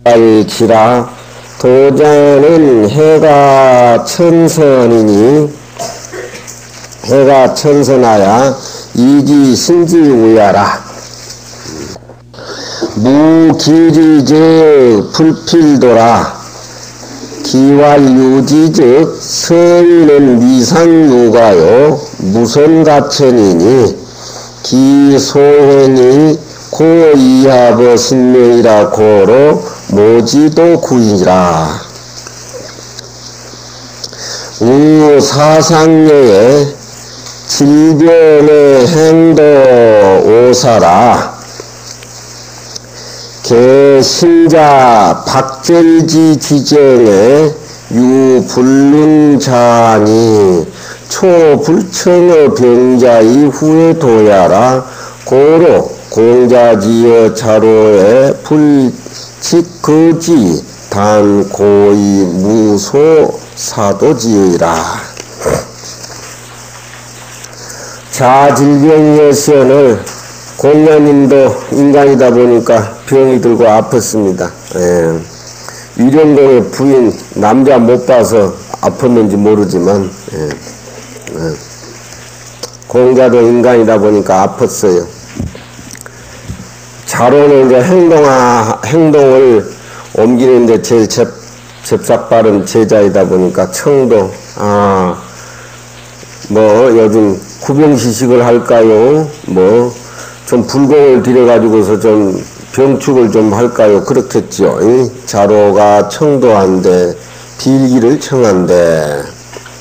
알지라 도자는 해가 천선이니 해가 천선하야 이기 신지우야라. 무기리즉 불필도라. 기활유지즉 서위는 미상유가요 무선가천이니 기소행이 고이하버 신명이라 고로 모지도 구이라. 우사상례에 질변의 행도 오사라. 개신자 박절지 지정에 유불능자니 초불청의 병자 이후에 도야라. 고로 공자지어 자로에 불칙거지 단 고의 무소 사도지으라. 자질병의 공자님도 인간이다 보니까 병이 들고 아팠습니다. 유령공의 부인 남자 못 봐서 아팠는지 모르지만 공자도 인간이다 보니까 아팠어요. 자로는 이제 행동을 옮기는데 제일 잽삭빠른 제자이다 보니까 청도 요즘 구병시식을 할까요? 좀 불공을 들여가지고서 좀 병축을 좀 할까요? 그렇겠죠. 자로가 청도한데 빌기를 청한데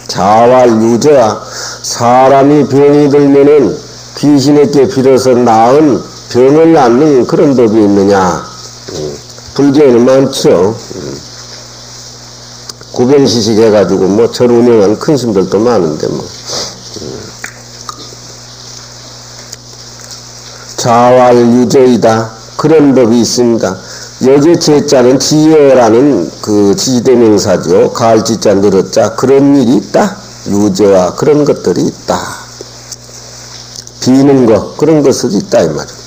자활유저야. 사람이 병이 들면은 귀신에게 빌어서 나은 병을 낫는 그런 법이 있느냐? 불교에는 많죠. 구병시식 해가지고 절 운영한 큰 스님들도 많은데 자활유저이다. 그런 법이 있습니다. 여기 제자는 지여라는 그 지대명사죠. 가을지자 늘었자 그런 일이 있다. 유저와 그런 것들이 있다. 비는 거 그런 것들이 있다 이 말이야.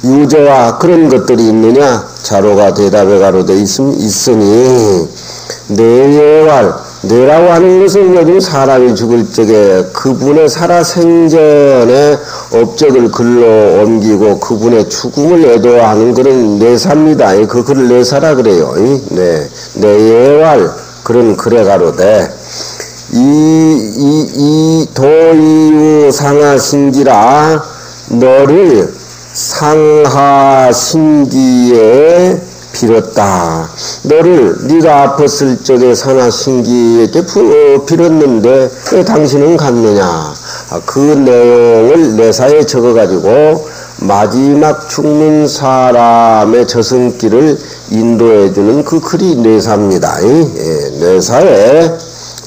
유저와 그런 것들이 있느냐? 자로가 대답에 가로되 있으니 내예활 내라고 하는 것은 요즘 사람이 죽을 적에 그분의 살아생전에 업적을 글로 옮기고 그분의 죽음을 애도하는 그런 내사입니다. 그 글을 내사라 그래요. 내예활 그런 글에 가로되 이 도이유 상하신지라 너를 상하신기에 빌었다. 너를 네가 아팠을 적에 상하신기에게 빌었는데 왜 당신은 갔느냐? 그 내용을 내사에 적어가지고 마지막 죽는 사람의 저승길을 인도해주는 그 글이 내사입니다. 내사에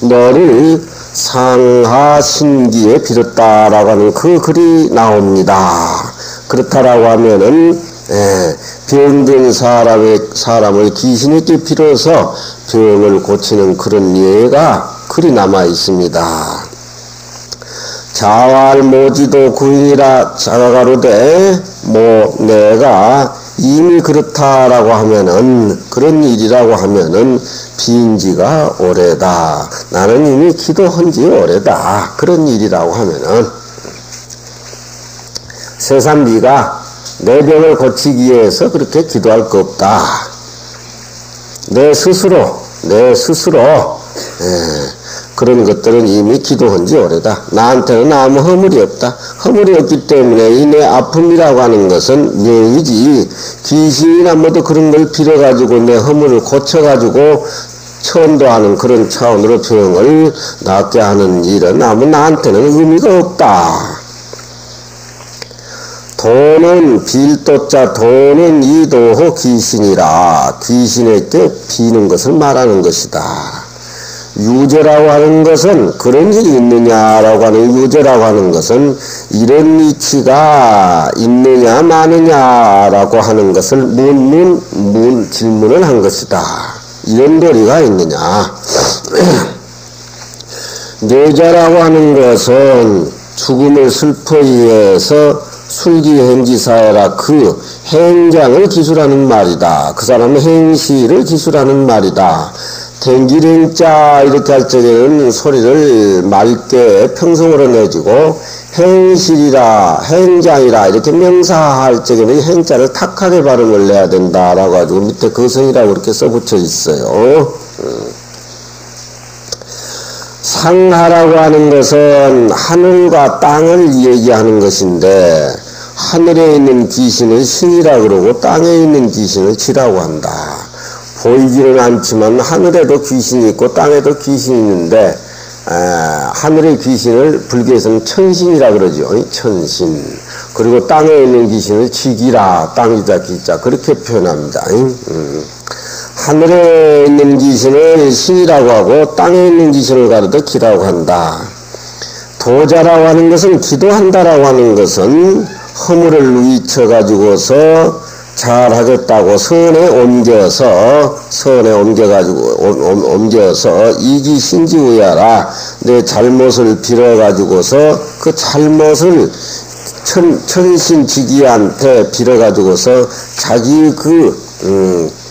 너를 상하신기에 빌었다라고 하는 그 글이 나옵니다. 그렇다라고 하면은 병든 사람을 귀신에게 빌어서 병을 고치는 그런 예가 글이 남아 있습니다. 자활모지도 구인이라 자가가로되 내가 이미 그렇다라고 하면은 그런 일이라고 하면은 빈지가 오래다. 나는 이미 기도한 지 오래다. 그런 일이라고 하면은 세상 네가 내 병을 고치기 위해서 그렇게 기도할 거 없다. 내 스스로 그런 것들은 이미 기도한 지 오래다. 나한테는 아무 허물이 없다. 허물이 없기 때문에 이 내 아픔이라고 하는 것은 명이지 귀신이나 뭐도 그런 걸 빌어가지고 내 허물을 고쳐가지고 천도하는 그런 차원으로 병을 낫게 하는 일은 아무 나한테는 의미가 없다. 도는 빌도자 도는 이도호 귀신이라. 귀신에게 비는 것을 말하는 것이다. 유저라고 하는 것은 그런 일이 있느냐라고 하는 유저라고 하는 것은 이런 이치가 있느냐 마느냐라고 하는 것을 질문을 한 것이다. 이런 도리가 있느냐. 뇌자라고 하는 것은 죽음을 슬퍼해서 술기행지사해라. 그 행장을 기술하는 말이다. 그 사람의 행시를 기술하는 말이다. 댕기랭자 이렇게 할 적에는 소리를 맑게 평성으로 내주고, 행실이라 행장이라 이렇게 명사할 적에는 행자를 탁하게 발음을 내야 된다라고 가지고 밑에 거성이라고 이렇게 써붙여 있어요. 상하라고 하는 것은 하늘과 땅을 얘기하는 것인데, 하늘에 있는 귀신을 신이라 그러고 땅에 있는 귀신을 지라고 한다. 보이지는 않지만 하늘에도 귀신이 있고 땅에도 귀신이 있는데, 하늘의 귀신을 불교에서는 천신이라 그러죠. 천신. 그리고 땅에 있는 귀신을 지기라. 땅이자 기자 그렇게 표현합니다. 하늘에 있는 귀신을 신이라고 하고 땅에 있는 귀신을 가르쳐 기라고 한다. 도자라고 하는 것은, 기도한다라고 하는 것은 허물을 위쳐가지고서 잘하겠다고 선에 옮겨서 이기신지우야라. 내 잘못을 빌어가지고서 그 잘못을 천신지기한테 빌어가지고서 자기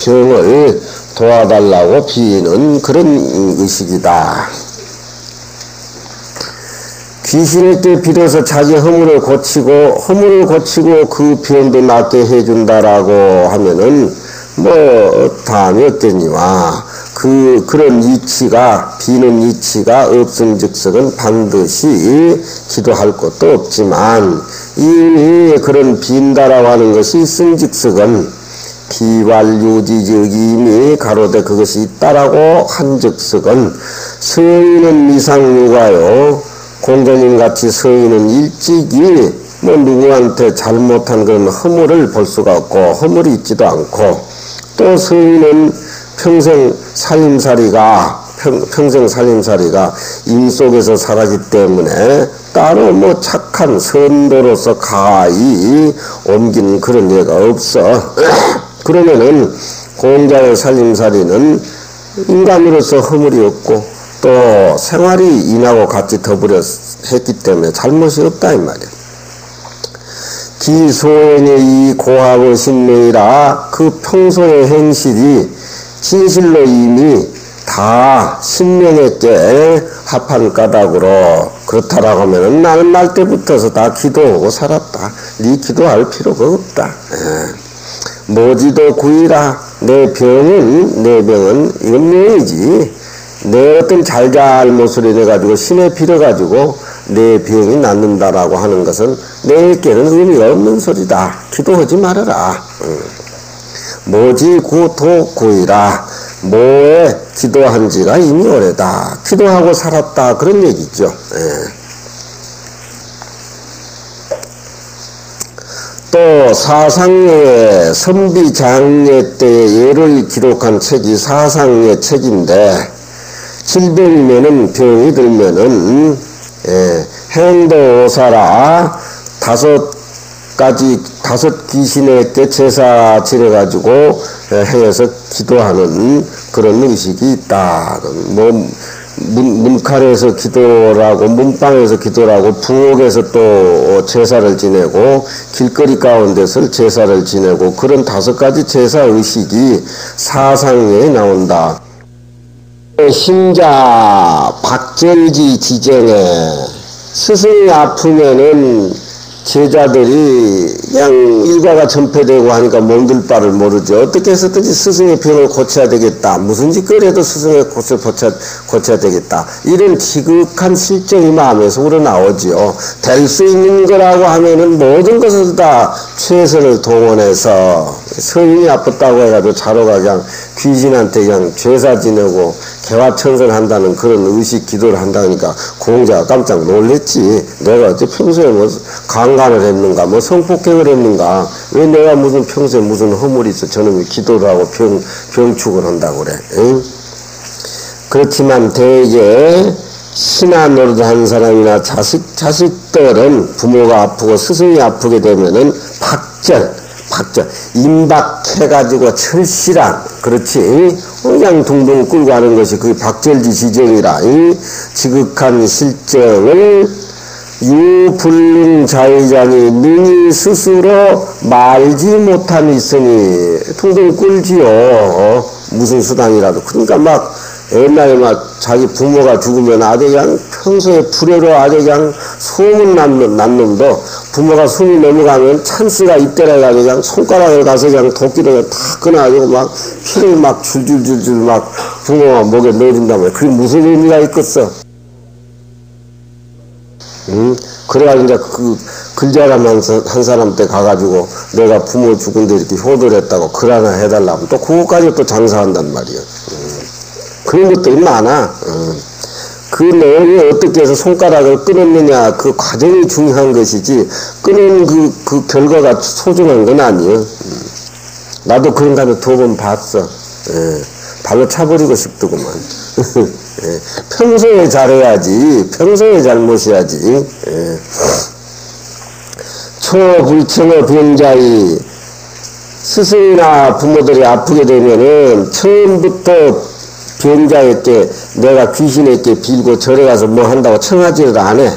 병을 도와달라고 비는 그런 의식이다. 귀신에게 빌어서 자기 허물을 고치고 그 병도 낫게 해준다라고 하면은 다음이 없겠니와. 그런 이치가, 비는 이치가 없음즉석은 반드시 기도할 것도 없지만, 이미 그런 빈다라고 하는 것이 있음즉석은 비발유지적 이미 가로되 그것이 있다라고 한즉석은 서인은 미상유가요. 공자님같이 서인은 일찍이 누구한테 잘못한 그런 허물을 볼 수가 없고 허물이 있지도 않고, 또 서인은 평생 살림살이가 임 속에서 살았기 때문에 따로 착한 선도로서 가히 옮긴 그런 예가 없어. 그러면은 공자의 살림살이는 인간으로서 허물이 없고 또 생활이 인하고 같이 더불어 했기 때문에 잘못이 없다 이 말이야. 기소행의 이 고합의 신명이라 그 평소의 행실이 진실로 이미 다 신명에게 합한 까닭으로, 그렇다라고 하면은 나는 날 때부터서 다 기도하고 살았다. 네 기도할 필요가 없다. 모지도 구이라. 내 병은 이건 명이지. 내 어떤 잘잘못을 해가지고 신에 빌어가지고 내 병이 낫는다라고 하는 것은 내게는 의미가 없는 소리다. 기도하지 말아라. 모지 구도 구이라. 뭐에 기도한 지가 이미 오래다. 기도하고 살았다. 그런 얘기죠. 또 사상예의 선비장례 때의 예를 기록한 책이 사상예 책인데, 질병이면은 병이 들면은 행도사라 다섯 귀신에게 제사 지내가지고 해서 기도하는 그런 의식이 있다. 문칼에서 기도라고, 문방에서 기도라고, 부엌에서 또 제사를 지내고, 길거리 가운데서 제사를 지내고, 그런 5가지 제사 의식이 사상에 나온다. 신자 박절지 지정에 스승이 아프면은 제자들이 그냥 일과가 전폐되고 하니까 몸둘 바를 모르죠. 어떻게 해서든지 스승의 병을 고쳐야 되겠다. 무슨 짓거리해도 스승의 것을 고쳐야 되겠다. 이런 지극한 실정이 마음에서 우러나오지요. 될 수 있는 거라고 하면은 모든 것을 다 최선을 동원해서, 서인이 아팠다고 해가지고 자로가 그냥 귀신한테 그냥 제사 지내고 개화천선한다는 그런 의식 기도를 한다니까 공자가 깜짝 놀랬지. 내가 어째 평소에 강간을 했는가, 성폭행을 했는가, 왜 내가 평소에 무슨 허물이 있어 저놈이 기도를 하고 병축을 한다고 그래. 응? 그렇지만 대개 신하 노릇한 사람이나 자식들은 부모가 아프고 스승이 아프게 되면은 박절 임박해가지고 철실한, 그렇지, 그냥 둥둥 끌고 가는 것이 그게 박절지 지정이라. 지극한 실정을 유불능자의자니 능히 스스로 말지 못함이 있으니 퉁퉁 꿀지요. 무슨 수단이라도. 그러니까 막 옛날에 막 자기 부모가 죽으면 아주 그냥 평소에 불효로 아주 그냥 소문 난 놈도 부모가 숨이 넘어가면 찬스가 이때라 해가지고 그냥 손가락을 가서 그냥 도끼를 다 끊어가지고 막 피를 막 줄줄줄줄 막 부모가 목에 넣어준단 말이야. 그게 무슨 의미가 있겠어? 그래가지고 이제 그 글자람 한 사람 때 가가지고 내가 부모 죽은데 이렇게 효도를 했다고 글 하나 해달라고 또 그거까지 또 장사한단 말이야. 그런 것들이 많아. 그 내용이 어떻게 해서 손가락을 끊었느냐 그 과정이 중요한 것이지 끊은 그 결과가 소중한 건 아니에요. 나도 그런 다음에 2번 봤어. 발로 차버리고 싶더구만. 평소에 잘해야지. 평소에 잘못해야지. 초불청의 병자이 스승이나 부모들이 아프게 되면은 처음부터 병자에게 내가 귀신에게 빌고 절에 가서 뭐 한다고 청하지를 안 해.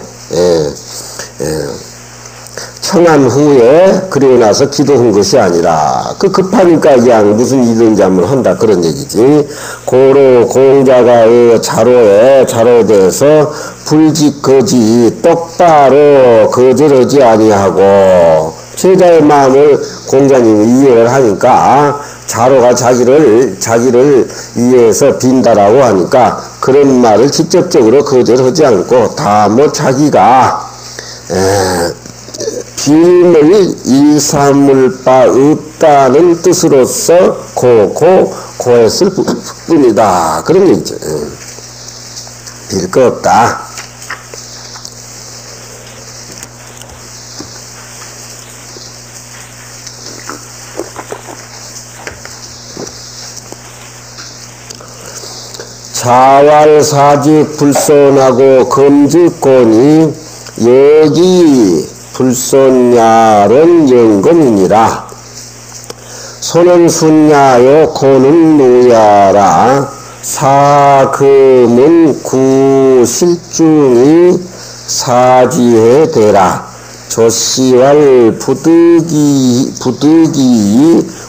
청한 후에 그리고 나서 기도한 것이 아니라 그 급하니까 그냥 무슨 일든지 한번 한다 그런 얘기지. 고로 공자가 자로에서 불직거지 똑바로 거절하지 아니하고 제자의 마음을 공자님이 이해를 하니까 자로가 자기를 위해서 빈다라고 하니까 그런 말을 직접적으로 거절하지 않고 다 뭐 자기가 빌을 일삼을 바 없다는 뜻으로서 고했을 뿐이다. 그런 얘기죠. 빌 거 없다. 자활사직 불손하고 검직권이 여기 불손야론 영검이니라. 소는 순야요 고는 노야라. 사금은 구실중이 사지해 되라. 조시왈 부득이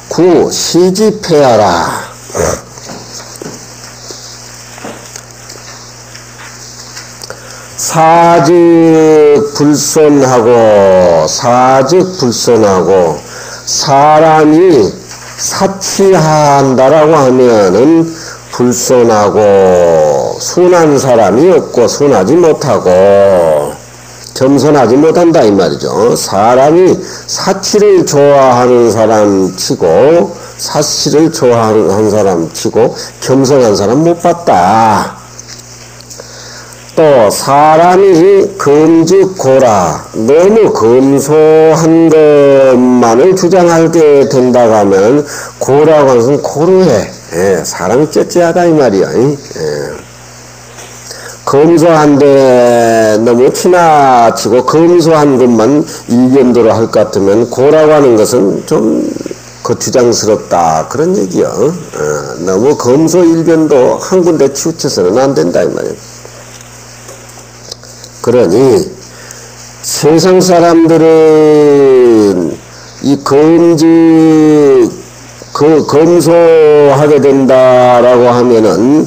구 시집해야라. 사즉 불손하고 사람이 사치한다라고 하면은 불손하고 순한 사람이 없고 순하지 못하고 겸손하지 못한다 이 말이죠. 사람이 사치를 좋아하는 사람 치고 사치를 좋아하는 사람 치고 겸손한 사람 못 봤다. 또 사람이 검직고라 너무 검소한 것만을 주장하게 된다고 하면 고라고 하는 것은 고루해. 사람이 째째하다 이 말이야. 검소한데 너무 지나치고 검소한 것만 일변도로 할 것 같으면 고라고 하는 것은 좀 거추장스럽다 그런 얘기야. 너무 검소 일변도 한 군데 치우쳐서는 안 된다 이 말이야. 그러니 세상 사람들은 이 검소하게 된다라고 하면은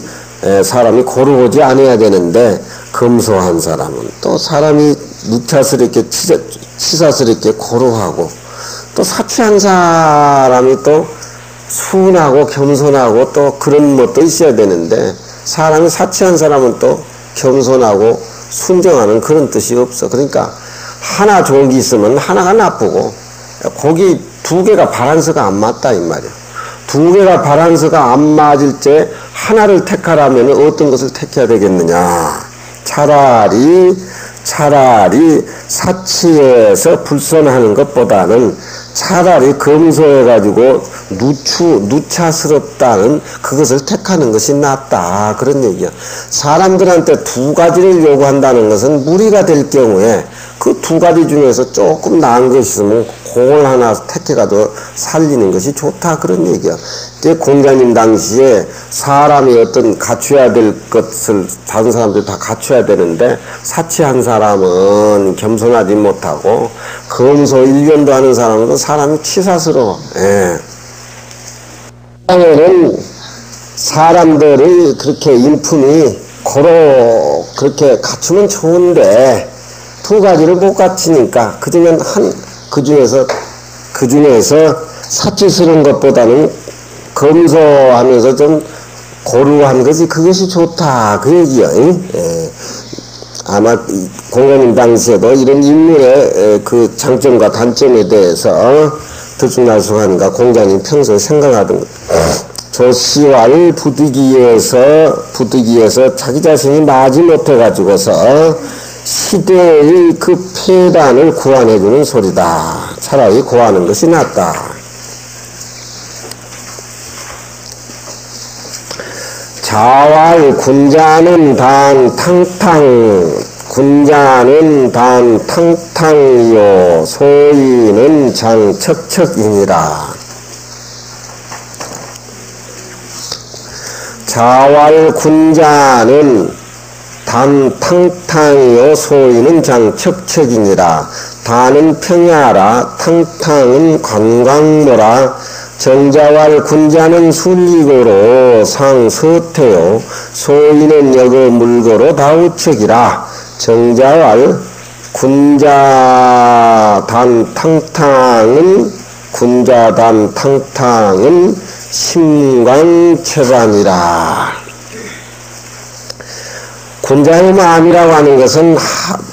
사람이 고르고지 않아야 되는데 검소한 사람은 또 사람이 누차스럽게 치사스럽게 고루하고 또 사치한 사람이 또 순하고 겸손하고 또 그런 것도 있어야 되는데 사람이 사치한 사람은 또 겸손하고 순정하는 그런 뜻이 없어. 그러니까 하나 좋은 게 있으면 하나가 나쁘고 거기 2개가 바란스가 안 맞다 이 말이야. 2개가 바란스가 안 맞을 때 하나를 택하라면 어떤 것을 택해야 되겠느냐. 차라리 사치해서 불손하는 것보다는 차라리 검소해가지고 누차스럽다는 그것을 택하는 것이 낫다. 그런 얘기야. 사람들한테 2가지를 요구한다는 것은 무리가 될 경우에 그 2가지 중에서 조금 나은 것이 있으면 공을 하나 택해가지고 살리는 것이 좋다 그런 얘기야. 공자님 당시에 사람이 어떤 갖춰야 될 것을 다른 사람들 다 갖춰야 되는데 사치한 사람은 겸손하지 못하고 검소 일견도 하는 사람은 사람이 치사스러워. 예. 세상에는 사람들의 그렇게 인품이 고로 그렇게 갖추면 좋은데 두 가지를 못 갖추니까 그 중에서 사치스러운 것보다는 검소하면서 좀 고루한 것이 그것이 좋다 그 얘기야. 예. 아마 공자님 당시에도 이런 인물의 그 장점과 단점에 대해서 들쑥날쑥하니까 공자님 평소에 생각하던 것. 조시왈 부득이해서 자기 자신이 마지 못해가지고서 시대의 그 폐단을 구원해주는 소리다. 차라리 구하는 것이 낫다. 자왈 군자는 단 탕탕이요 소위는 장 척척이니라. 자왈 군자는 단 탕탕이요 소위는 장 척척이니라. 단은 평야라 탕탕은 관광모라. 정자왈 군자는 순리고로 상서태요 소위는 여거 물고로 다우척이라. 정자왈 군자단 탕탕은 심광체반이라. 군자의 마음이라고 하는 것은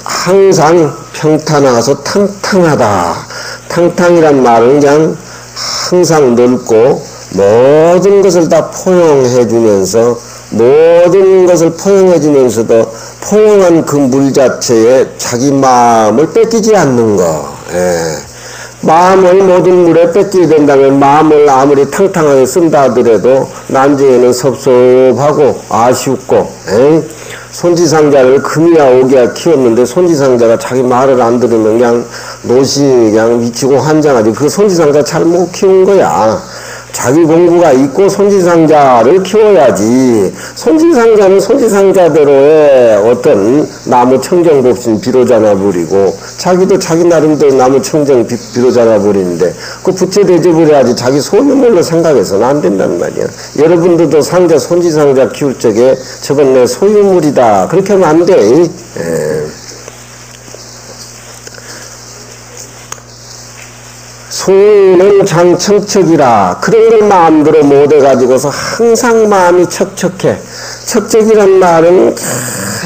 항상 평탄하서 탕탕하다. 탕탕이란 말은 그냥 항상 넓고 모든 것을 다 포용해주면서도 포용한 그 물 자체에 자기 마음을 뺏기지 않는 거. 예. 마음을 모든 물에 뺏기게 된다면 마음을 아무리 탕탕하게 쓴다 하더라도 나중에는 섭섭하고 아쉽고. 예. 손지상자를 금이야 오기야 키웠는데 손지상자가 자기 말을 안 들으면 그냥 그냥 미치고 환장하지. 그 손지상자 잘못 키운 거야. 자기 공부가 있고 손지상자를 키워야지. 손지상자는 손지상자대로의 어떤 나무 청정복신 비로자나 버리고 자기도 자기 나름대로 나무 청정 비로자나 버리는데 그 부채 대접을 해야지 자기 소유물로 생각해서는 안 된다는 말이야. 여러분들도 상자 손지상자 키울 적에 저건 내 소유물이다 그렇게 하면 안 돼. 예. 소위는 장척척이라. 그런 걸 마음대로 못해가지고서 항상 마음이 척척해. 척척이란 말은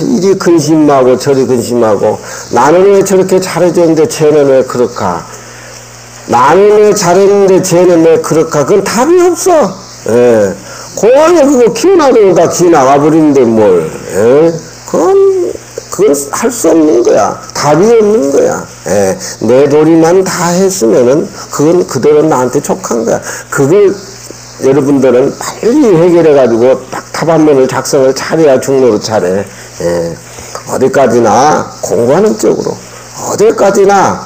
이리 근심하고 저리 근심하고 나는 왜 저렇게 잘해줬는데 쟤는 왜 그럴까? 나는 왜 잘했는데 쟤는 왜 그럴까? 그건 답이 없어. 예. 공항에 그거 키워놔도 기 나가버리는데 뭘. 예. 그건 할 수 없는 거야. 답이 없는 거야. 예. 내 도리만 다 했으면은 그건 그대로 나한테 족한 거야. 그걸 여러분들은 빨리 해결해가지고 딱 답 한 면을 작성을 잘해야 중로로 잘해. 예. 어디까지나 공부하는 쪽으로, 어디까지나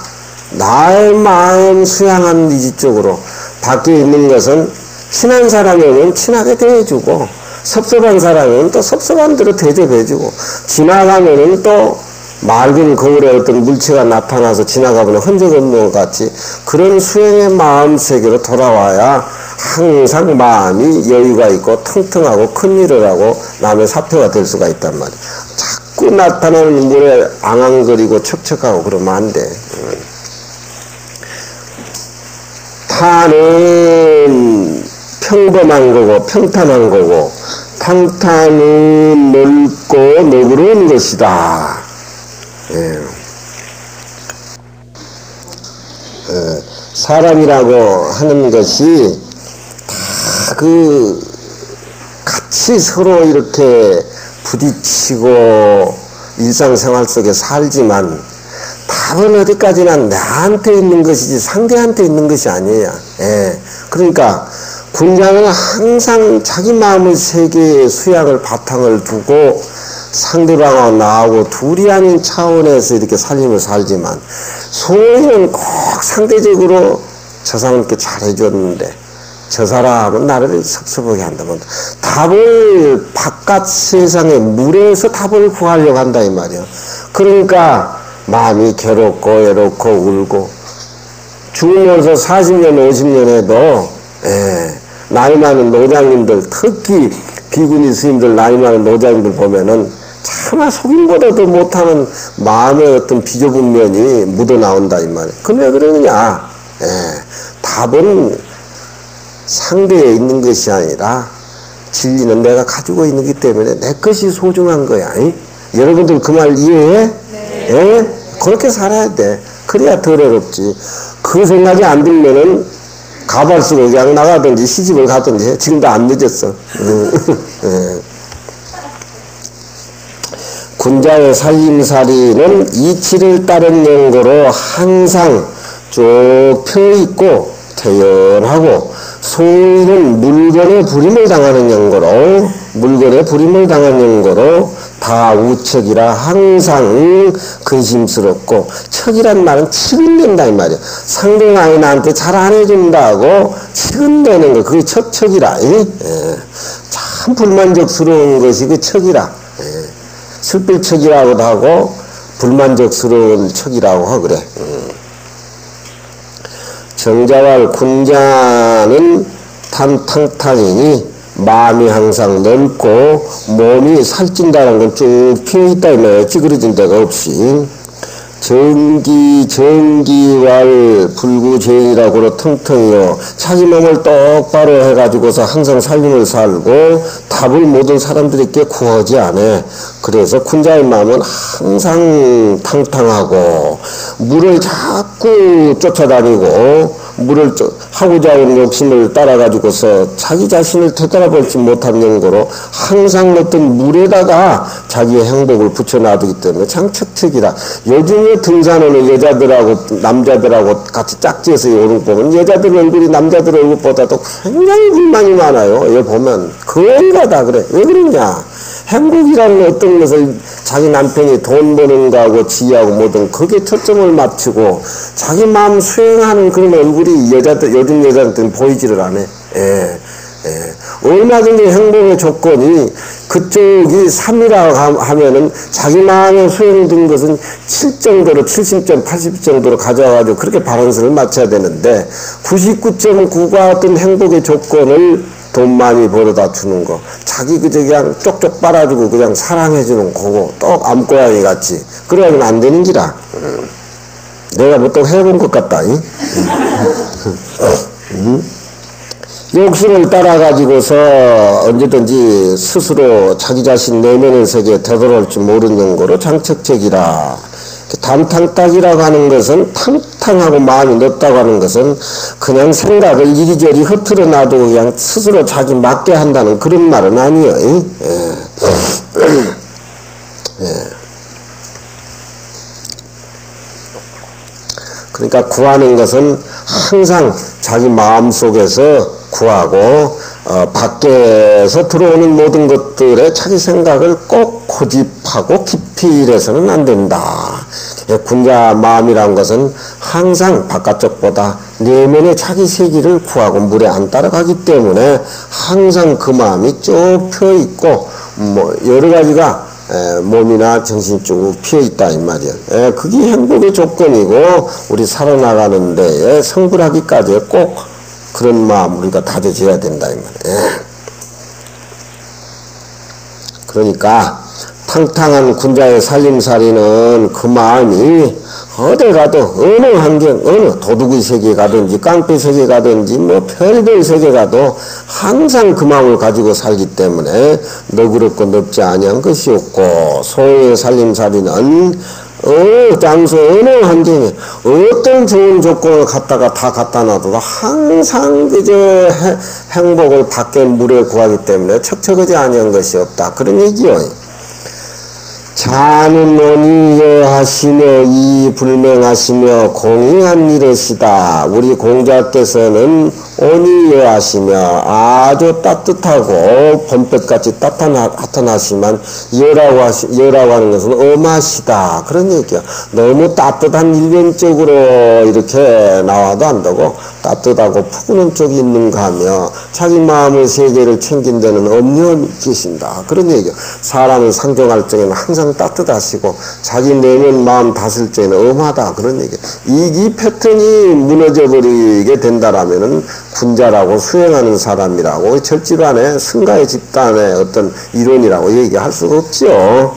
나의 마음 수양하는 이지 쪽으로. 밖에 있는 것은 친한 사람이면 친하게 대해주고 섭섭한 사람은 또 섭섭한 대로 대접해주고 지나가면은 또 맑은 거울에 어떤 물체가 나타나서 지나가보는 흔적 없는 것 같이 그런 수행의 마음 세계로 돌아와야 항상 마음이 여유가 있고 텅텅하고 큰일을 하고 남의 사표가 될 수가 있단 말이야. 자꾸 나타나는 물에 앙앙거리고 척척하고 그러면 안 돼. 타는 평범한 거고 평탄한 거고 탕탕은 넓고 너그러운 것이다. 예. 사람이라고 하는 것이 다 같이 서로 이렇게 부딪히고 일상생활 속에 살지만 답은 어디까지나 나한테 있는 것이지 상대한테 있는 것이 아니에요. 예. 그러니까 군자는 항상 자기 마음의 세계에 수양을 바탕을 두고 상대방하고 나하고 둘이 아닌 차원에서 이렇게 살림을 살지만 소인은 꼭 상대적으로 저 사람께 잘해줬는데 저 사람은 나를 섭섭하게 한다면 답을 바깥 세상의 물에서 답을 구하려고 한다 이 말이야. 그러니까 마음이 괴롭고 외롭고 울고 죽으면서 40년 50년 해도 나이 많은 노장님들 특히 비구니 스님들 나이 많은 노장님들 보면은 차마 속임보다도 못하는 마음의 어떤 비좁은 면이 묻어나온다 이 말이야. 그럼 왜 그러느냐. 답은 상대에 있는 것이 아니라 진리는 내가 가지고 있기 때문에 내 것이 소중한 거야. 여러분들 그 말 이해해? 네. 그렇게 살아야 돼. 그래야 덜 어렵지. 그 생각이 안 들면은 가발수로 그냥 나가든지 시집을 가든지 해. 지금도 안 늦었어. 군자의 살림살이는 이치를 따른 연고로 항상 쭉 펴있고 태연하고 소인은 물건에 불임을 당하는 연고로 물건에 불임을 당한 연고로 다 우척이라 항상 근심스럽고 척이란 말은 치근댄다 이 말이야. 상대방이 나한테 잘 안 해준다고 치근대는 거 그게 척이라. 참 불만족스러운 것이 그 척이라. 슬플 척이라고도 하고 불만족스러운 척이라고 하고 그래. 정자왈 군자는 탕탕이니 마음이 항상 넓고 몸이 살찐다는 건 쭉 피어있다 이 말이야. 찌그러진 데가 없이. 정기왈 불구제인이라고 텅텅이요. 자기 몸을 똑바로 해가지고서 항상 살림을 살고 답을 모든 사람들에게 구하지 않아. 그래서 군자의 마음은 항상 탕탕하고 물을 자꾸 쫓아다니고 물을 하고자 하는 욕심을 따라가지고서 자기 자신을 되돌아보지 못한 연고로 항상 어떤 물에다가 자기의 행복을 붙여놔두기 때문에 참 척척이라. 요즘에 등산하는 여자들하고 남자들하고 같이 짝지어서 오는 거 보면 여자들 얼굴이 남자들 얼굴보다도 굉장히 불만이 많아요. 여기 보면 거의가 다 그래. 왜 그러냐. 행복이라는 어떤 것을 자기 남편이 돈 버는 거하고 지혜하고 뭐든 거기에 초점을 맞추고 자기 마음 수행하는 그런 얼굴이 여자들, 요즘 여자들은 보이지를 않아. 얼마든지 행복의 조건이 그쪽이 3이라고 하면은 자기 마음에 수행된 것은 7 정도로 70점, 80 정도로 가져와가지고 그렇게 바란스를 맞춰야 되는데 99.9가 어떤 행복의 조건을 돈 많이 벌어다 주는 거. 자기 그냥 쪽쪽 빨아주고 그냥 사랑해주는 거고, 똑 암고양이 같이. 그래가지고는 안 되는 기라. 내가 뭐 또 해본 것 같다, 욕심을 따라가지고서 언제든지 스스로 자기 자신 내면의 세계에 되돌아올 줄 모르는 거로 장척적이라. 담탕딱이라고 하는 것은 탕탕하고 마음이 넓다고 하는 것은 그냥 생각을 이리저리 흐트러 놔두고 그냥 스스로 자기 맞게 한다는 그런 말은 아니에요. 그러니까 구하는 것은 항상 자기 마음속에서 구하고 밖에서 들어오는 모든 것들에 자기 생각을 꼭 고집하고 깊이 이래서는 안 된다. 군자 마음이란 것은 항상 바깥쪽보다 내면의 자기 세계를 구하고 물에 안 따라가기 때문에 항상 그 마음이 쭉 펴있고 뭐 여러 가지가 몸이나 정신이 쭉 피어있다 이 말이야. 그게 행복의 조건이고 우리 살아나가는 데에 성불하기까지 꼭 그런 마음 우리가 다져져야 된다 이 말이야. 그러니까 탕탕한 군자의 살림살이는 그 마음이 어디 가도 어느 환경 어느 도둑의 세계 가든지 깡패 세계 가든지 뭐 별별 세계 가도 항상 그 마음을 가지고 살기 때문에 너그럽고 넓지 아니한 것이 없고 소의 살림살이는 어느 장소 어느 환경에 어떤 좋은 조건을 갖다가 다 갖다 놔도 항상 그저 행복을 밖에 물에 구하기 때문에 척척하지 아니한 것이 없다 그런 얘기요. 자는 원이여하시며 이불명하시며 공의한 이릇이다. 우리 공자께서는 온이여하시며 아주 따뜻하고 봄볕같이 따뜻하시만 여라고 하는 것은 엄하시다. 그런 얘기야. 너무 따뜻한 일면적으로 이렇게 나와도 안 되고 따뜻하고 푸근한 쪽이 있는가 하며 자기 마음의 세계를 챙긴 데는 엄연히 계신다. 그런 얘기야. 사람은 상종할 적에는 항상 따뜻하시고 자기 내면 마음 다스릴 적에는 엄하다. 그런 얘기야. 이 패턴이 무너져 버리게 된다라면은 군자라고 수행하는 사람이라고 절집안의 승가의 집단의 어떤 이론이라고 얘기할 수가 없죠.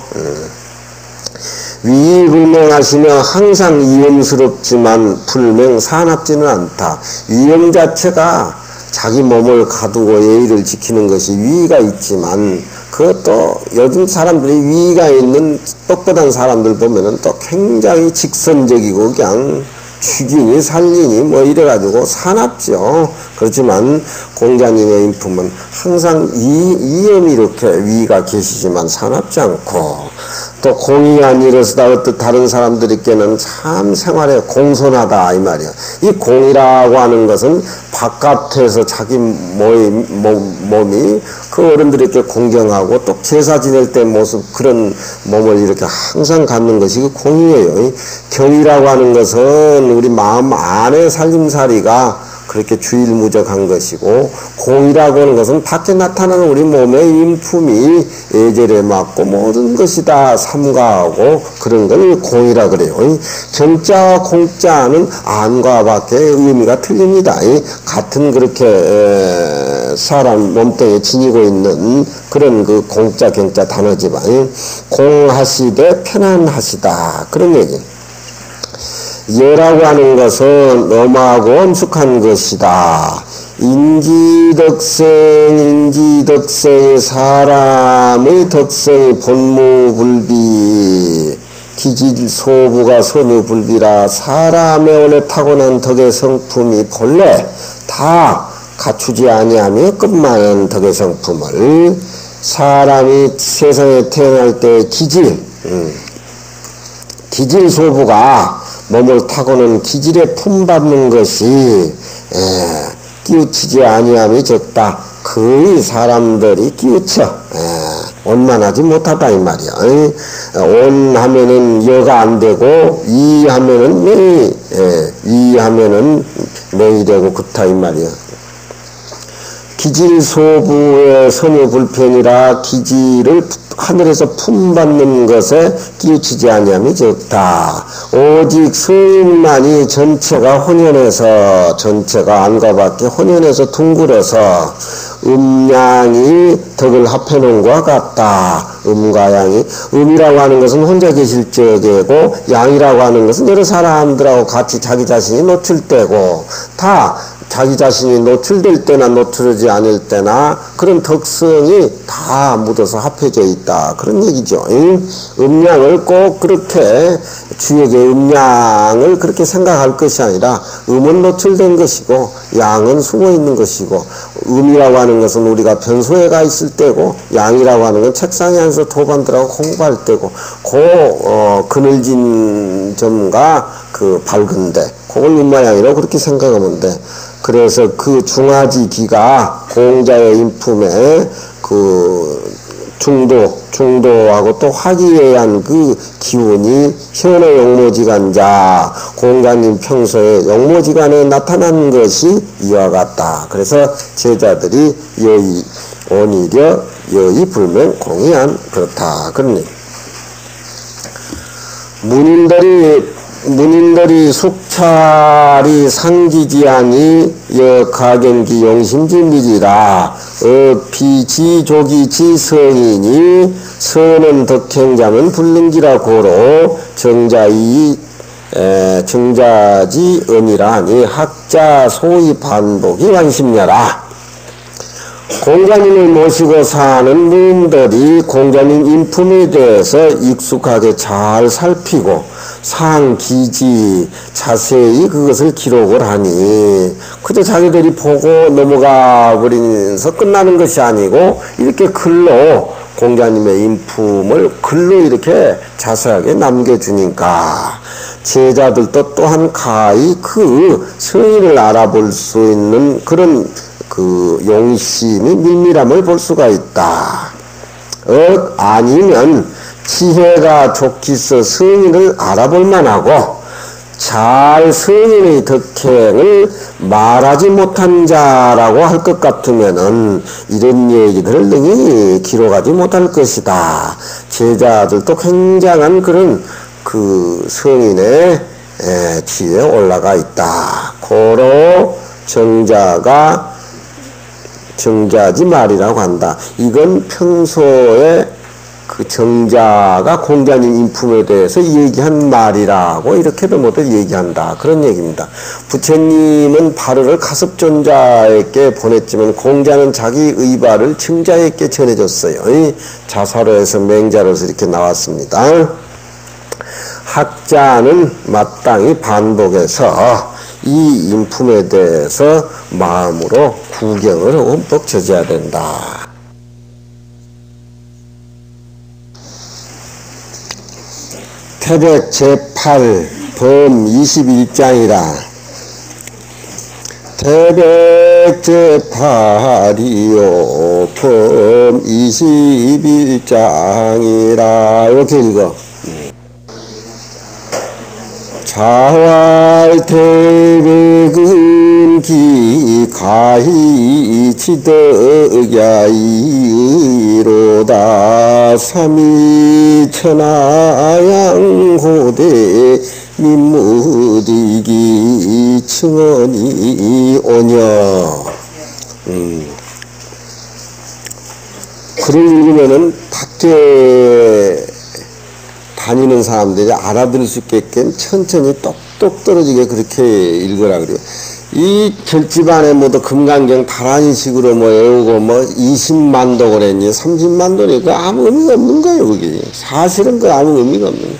위불명하시며 항상 위험스럽지만 불명 사납지는 않다. 위험 자체가 자기 몸을 가두고 예의를 지키는 것이 위의가 있지만 그것도 요즘 사람들이 위의가 있는 뻣뻣한 사람들 보면은 또 굉장히 직선적이고 그냥 죽이니 살리니 뭐 이래가지고 사납죠. 그렇지만 공자님의 인품은 항상 위험이 이렇게 위가 계시지만 사납지 않고 또 공의한 이릇이다. 어떤 다른 사람들에게는 참 생활에 공손하다 이 말이야. 이 공이라고 하는 것은 바깥에서 자기 몸이 그 어른들에게 공경하고 또 제사 지낼 때 모습 그런 몸을 이렇게 항상 갖는 것이 그 공이에요. 경이라고 하는 것은 우리 마음 안에 살림살이가 그렇게 주일무적한 것이고 공이라고 하는 것은 밖에 나타나는 우리 몸의 인품이 예절에 맞고 모든 것이 다 삼가하고 그런 걸 공이라 그래요. 정자와 공자는 안과 밖의 의미가 틀립니다. 같은 그렇게 사람 몸뚱이에 지니고 있는 그런 그 공자 경자 단어지만 공하시되 편안하시다 그런 얘기. 여라고 하는 것은 엄하고 엄숙한 것이다. 인지덕생의 사람의 덕성이 본무불비 기질소부가 선유불비라. 사람의 원래 타고난 덕의 성품이 본래 다 갖추지 아니하며 끝많은 덕의 성품을 사람이 세상에 태어날 때 기질소부가 몸을 타고는 기질에 품받는 것이 끼우치지 아니함이 적다. 거의 사람들이 끼우쳐 원만하지 못하다 이 말이야. 온 하면은 여가 안 되고 이 하면은 이 하면은 매이 되고 그렇다 이 말이야. 기질소부의 선유불편이라 기질을 하늘에서 품받는 것에 끼우치지 아니함이 적다. 오직 성인만이 전체가 혼연해서 전체가 안과 밖에 혼연해서 둥글어서 음양이 덕을 합해놓은 것과 같다. 음과 양이 음이라고 하는 것은 혼자 계실 적이고 양이라고 하는 것은 여러 사람들하고 같이 자기 자신이 노출되고 다 자기 자신이 노출될 때나 노출하지 않을 때나 그런 덕성이 다 묻어서 합해져 있다. 그런 얘기죠. 음양을 꼭 그렇게 주역의 음양을 그렇게 생각할 것이 아니라 음은 노출된 것이고 양은 숨어 있는 것이고 음이라고 하는 것은 우리가 변소에 가 있을 때고 양이라고 하는 건 책상에 앉아서 도반들하고 공부할 때고 그늘진 점과 그 밝은데 그걸 음마양이라고 그렇게 생각하면 돼. 그래서 그 중하지 기가 공자의 인품에 그 중도하고 또 화기애애한 그 기운이 현의 용모지간자 공자님 평소에 용모지간에 나타난 것이 이와 같다. 그래서 제자들이 여의 오히려 여의 불명 공의한 그렇다. 그런 얘기. 문인들이 숙찰이 상기지하니 여가견기 용심지밀이라 비지조기 지성이니 선은 덕행자면 불능기라 고로 정자지 은이라 하니 학자 소위 반복이 완심녀라. 공자님을 모시고 사는 무인들이 공자님 인품에 대해서 익숙하게 잘 살피고 상기지 자세히 그것을 기록을 하니 그저 자기들이 보고 넘어가 버리면서 끝나는 것이 아니고 이렇게 글로 공자님의 인품을 글로 이렇게 자세하게 남겨주니까 제자들도 또한 가히 그 성의를 알아볼 수 있는 그런 그 용심이 밀밀함을 볼 수가 있다. 아니면 지혜가 좋기서 성의를 알아볼 만하고 잘 성인의 덕행을 말하지 못한 자라고 할 것 같으면은 이런 얘기들을 능히 기록하지 못할 것이다. 제자들도 굉장한 그런 그 성인의 지혜에 올라가 있다. 고로 정자지 말이라고 한다. 이건 평소에 그 정자가 공자님 인품에 대해서 얘기한 말이라고 이렇게도 모두 얘기한다. 그런 얘기입니다. 부처님은 바르를 가섭존자에게 보냈지만 공자는 자기 의발을 정자에게 전해줬어요. 자사로에서 맹자로서 이렇게 나왔습니다. 학자는 마땅히 반복해서 이 인품에 대해서 마음으로 구경을 흠뻑 젖어야 된다. 태백 제8 범 21장이라. 태백 제8이요 범 21장이라. 이렇게 읽어. 자활태백은 기가히 지덕야이로다. 삼위천하양호대 민무디기 청원이 오녀. 글을 읽으면은 밖에 다니는 사람들이 알아들을 수 있게끔 천천히 똑똑 떨어지게 그렇게 읽으라 그래요. 이 결집안에 모두 금강경 다란이식으로 뭐 외우고 뭐 20만도 그랬니 30만도니 그 아무 의미가 없는 거예요. 그게 사실은 그 아무 의미가 없는 거예요.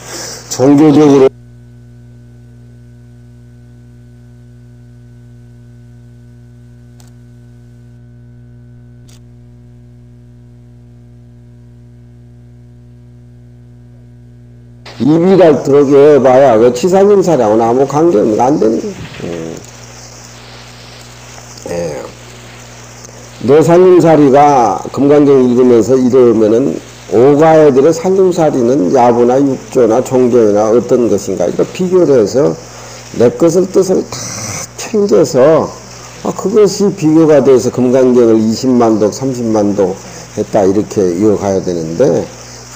종교적으로 입이 닳도록 해봐야 그 치사님살이하고는 아무 관계가 안 되는 거예요. 노산림살이가 금강경 읽으면서 이러면은 오가애들의 산림살이는 야부나 육조나 종교나 어떤 것인가 이거 비교를 해서 내 것을 뜻을 다 챙겨서 그것이 비교가 돼서 금강경을 20만독 30만독 했다 이렇게 이어가야 되는데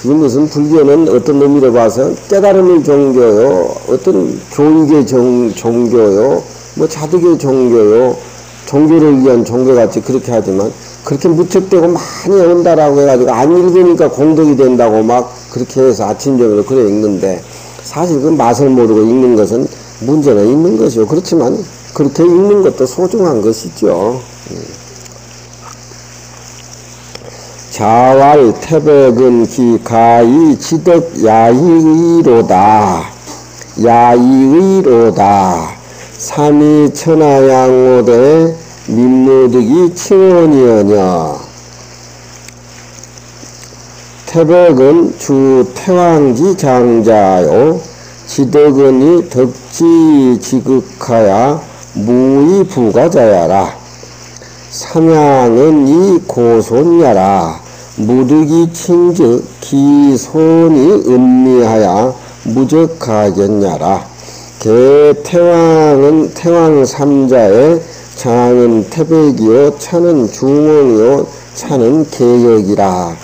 그게 무슨 불교는 어떤 의미로 봐서 깨달음의 종교요, 어떤 교육의 종교요, 뭐 자득의 종교요, 종교를 위한 종교같이 그렇게 하지만 그렇게 무척되고 많이 온다라고 해가지고 안 읽으니까 공덕이 된다고 막 그렇게 해서 아침 저녁으로 그래 읽는데 사실 그 맛을 모르고 읽는 것은 문제는 있는 것이요. 그렇지만 그렇게 읽는 것도 소중한 것이죠. 자활 태백은 기가히 지덕 야이의로다. 야이의로다. 삼위 천하양호대 민무득이 칭원이여녀. 태백은 주 태왕지 장자요. 지덕은이 덕지 지극하야 무의 부가자야라. 삼양은 이 고손야라. 무득이 칭즉 기손이 은미하야 무적하겠냐라. 태왕은 태왕 삼자의 장은 태백이요 차는 중원이요 차는 개역이라.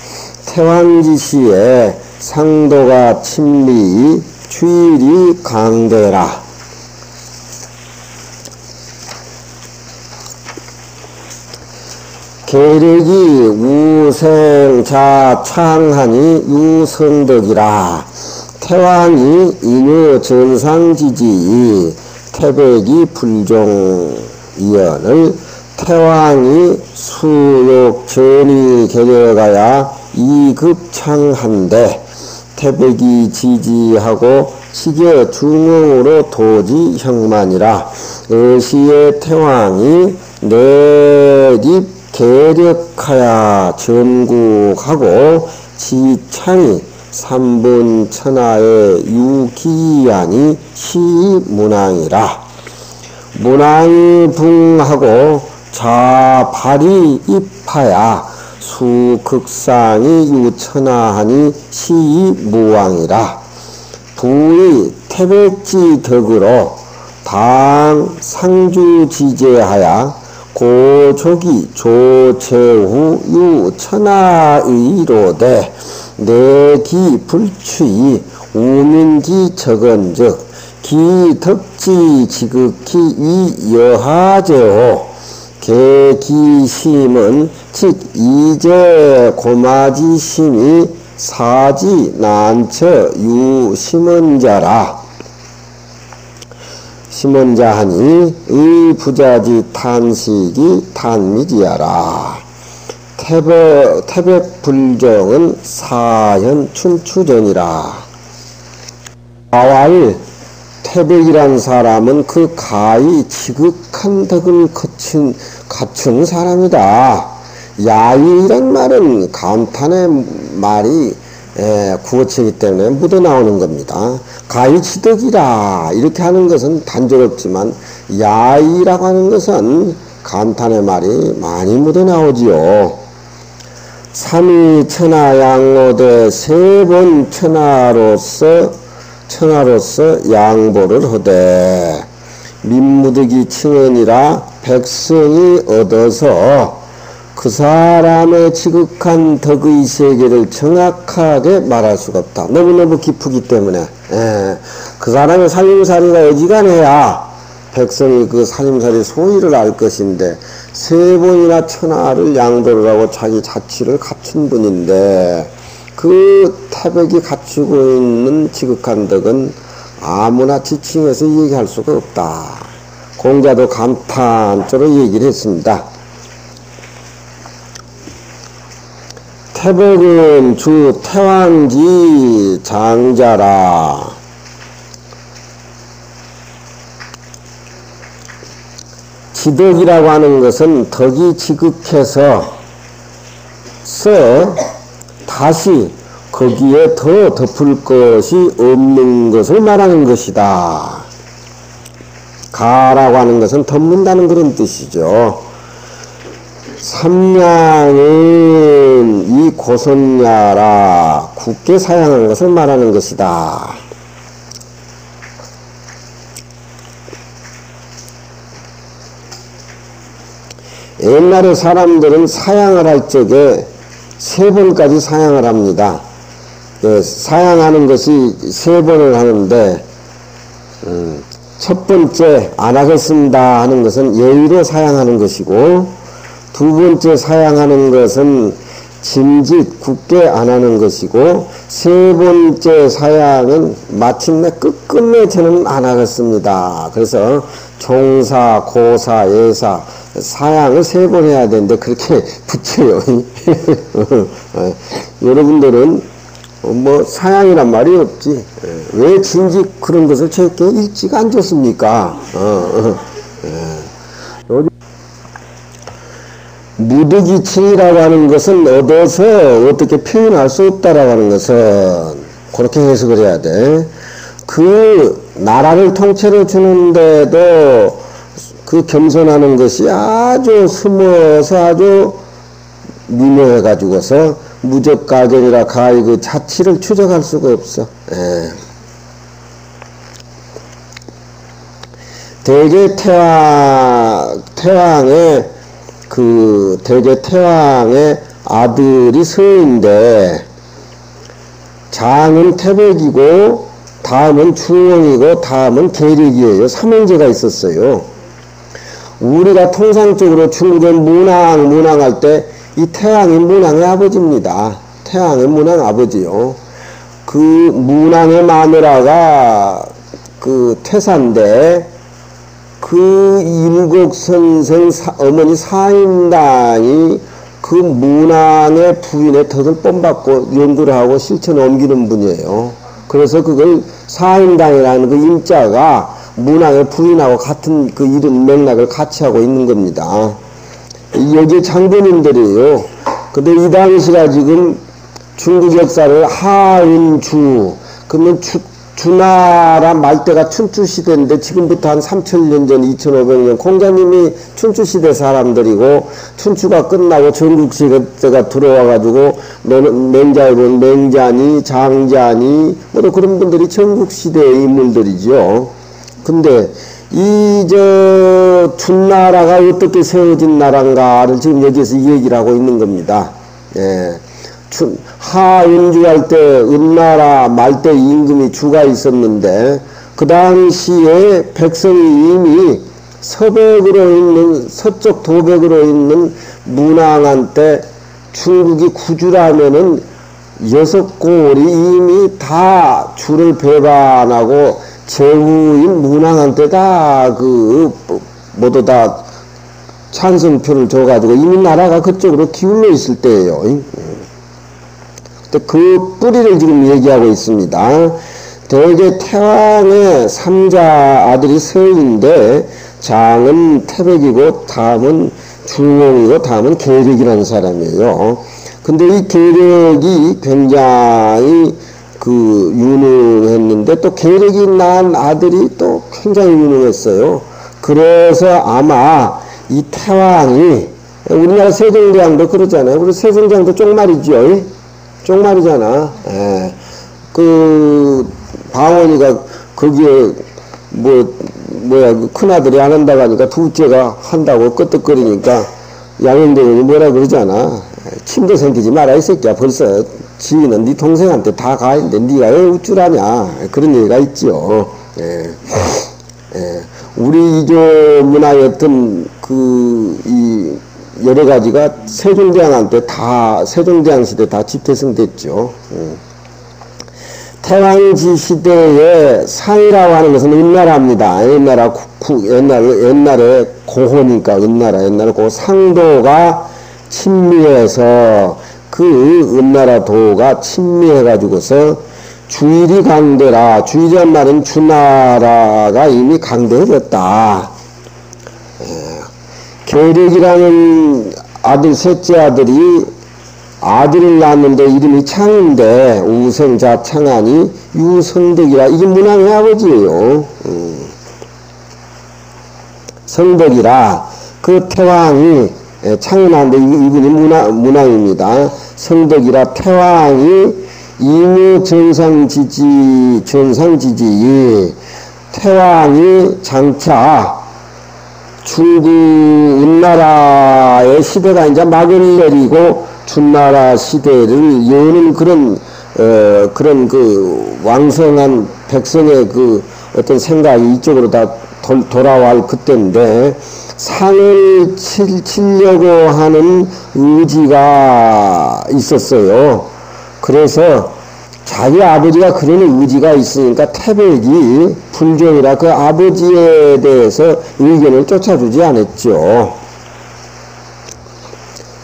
태왕지시에 상도가 친미 추일이 강대라. 계력이 우생자 창하니 유성덕이라. 태왕이 인유 전상지지 태백이 불종이언을 태왕이 수욕 전이 계려가야 이급창한데 태백이 지지하고 시겨 중흥으로 도지 형만이라. 어시의 태왕이 내립 계력하야 전국하고 지창이 삼분 천하의 유기안이 시문왕이라. 문왕이 붕하고 좌발이 입하야 수극상이 유천하하니 시무왕이라. 부의 태백지 덕으로 당 상주지제하야 고족이 조체후 유천하의로되 내기 불추이 우민기 적은즉 기덕지 지극히 위여하제호 개기심은 즉 이제 고마지심이 사지 난처 유심은자라. 심은자하니 의부자지 탄식이 탄미지야라. 태백불정은 사현 춘추전이라. 가와일 태백이란 사람은 그 가히 지극한 덕을 갖춘 사람이다. 야위란 말은 감탄의 말이 구어체이기 때문에 묻어나오는 겁니다. 가히 지덕이라 이렇게 하는 것은 단조롭지만 야위라고 하는 것은 감탄의 말이 많이 묻어나오지요. 삼위 천하양로대 세 번 천하로서 양보를 하되 민무득이 칭언이라 백성이 얻어서 그 사람의 지극한 덕의 세계를 정확하게 말할 수가 없다. 너무너무 깊기 때문에 그 사람의 살림살이가 어지간해야 백성이 그 살림살이 소위를 알 것인데 세 번이나 천하를 양도를 하고 자기 자치를 갖춘 분인데 그 태백이 갖추고 있는 지극한 덕은 아무나 지칭해서 얘기할 수가 없다. 공자도 감탄조로 얘기를 했습니다. 태백은 주 태왕지 장자라. 지덕이라고 하는 것은 덕이 지극해서 다시 거기에 더 덮을 것이 없는 것을 말하는 것이다. 가라고 하는 것은 덮는다는 그런 뜻이죠. 삼량은 이 고선야라 굳게 사양한 것을 말하는 것이다. 옛날에 사람들은 사양을 할 적에 세 번까지 사양을 합니다. 사양하는 것이 세 번을 하는데 첫 번째 안 하겠습니다 하는 것은 예의로 사양하는 것이고 두 번째 사양하는 것은 짐짓 굳게 안 하는 것이고 세 번째 사양은 마침내 끝끝내 저는 안 하겠습니다. 그래서 종사, 고사, 예사 사양을 세 번 해야 되는데 그렇게 붙여요. 여러분들은 뭐 사양이란 말이 없지. 왜 진직 그런 것을 저렇게 일찍 안 줬습니까? 무득이칭이라고 하는 것은 얻어서 어떻게 표현할 수 없다라고 하는 것은 그렇게 해석을 해야 돼. 그 나라를 통째로 주는데도 그 겸손하는 것이 아주 숨어서 아주 미묘해 가지고서 무적가견이라 가히 그 자치를 추적할 수가 없어. 대개 태왕의 아들이 서인데 장은 태백이고 다음은 충원이고 다음은 계력이에요. 삼형제가 있었어요. 우리가 통상적으로 중전 문왕할 때 이 태왕이 문왕의 아버지입니다. 태왕의 문왕 아버지요. 그 문왕의 마누라가 그 태사인데 그 일곡선생 어머니 사인당이 그 문왕의 부인의 덫을 뽐받고 연구를 하고 실천에 옮기는 분이에요. 그래서 그걸 사인당이라는 그 인자가 문왕의 부인하고 같은 그 이름 맥락을 같이 하고 있는 겁니다. 여기 장본인들이에요. 근데 이 당시가 지금 중국 역사를 하은주, 그러면 주나라 말대가 춘추시대인데 지금부터 한 3000년 전, 2500년, 공자님이 춘추시대 사람들이고, 춘추가 끝나고 전국시대가 들어와가지고, 맹자에 보면 맹자니, 장자니, 뭐 그런 분들이 전국시대의 인물들이죠. 근데, 준나라가 어떻게 세워진 나라인가를 지금 여기에서 이 얘기를 하고 있는 겁니다. 예. 하은주할 때 은나라 말대 임금이 주가 있었는데 그 당시에 백성이 이미 서쪽 도백으로 있는 문왕한 때 중국이 구주라면은 6골이 이미 다 주를 배반하고 제후인 문왕한 때 다 모두 다 찬성표를 줘가지고 이미 나라가 그쪽으로 기울어 있을 때예요. 그 뿌리를 지금 얘기하고 있습니다. 대개 태왕의 3자 아들이 서인데 장은 태백이고 다음은 중홍이고 다음은 계력이라는 사람이에요. 근데 이 계력이 굉장히 유능했는데 또 계력이 낳은 아들이 또 굉장히 유능했어요. 그래서 아마 이 태왕이 우리나라 세종대왕도 그러잖아요. 우리 세종대왕도 쪽말이죠. 쪽말이잖아. 예. 방언이가 거기에 큰아들이 안 한다고 하니까 둘째가 한다고 끄떡거리니까 양현대원이 뭐라 그러잖아. 침대 생기지 마라 이 새끼야. 벌써 지인은 네 동생한테 다 가있는데 네가 왜 우쭐하냐. 그런 얘기가 있죠. 예. 예. 우리 이조 문화였던 여러 가지가 세종대왕한테 세종대왕 시대 다 집대성됐죠. 태왕지 시대에 상이라고 하는 것은 은나라입니다. 옛날에 고호니까 은나라, 옛날에 상도가 친미해서 은나라 도가 친미해가지고서 주일이 강대라, 주일이란 말은 주나라가 이미 강대해졌다. 계력이라는 셋째 아들이 아들을 낳았는데 이름이 창인데 우성자 창하니 유성덕이라 이게 문왕의 아버지예요. 성덕이라 그 태왕이 창이 낳았는데 이분이 문왕입니다. 성덕이라 태왕이 이무 전상지지 태왕이 장차 중국 은나라의 시대가 이제 막을 내리고 준나라 시대를 여는 그런 왕성한 백성의 어떤 생각이 이쪽으로 다 돌아갈 그때인데 상을 치려고 하는 의지가 있었어요. 그래서 자기 아버지가 그런 의지가 있으니까 태백이 불종이라 그 아버지에 대해서 의견을 쫓아주지 않았죠.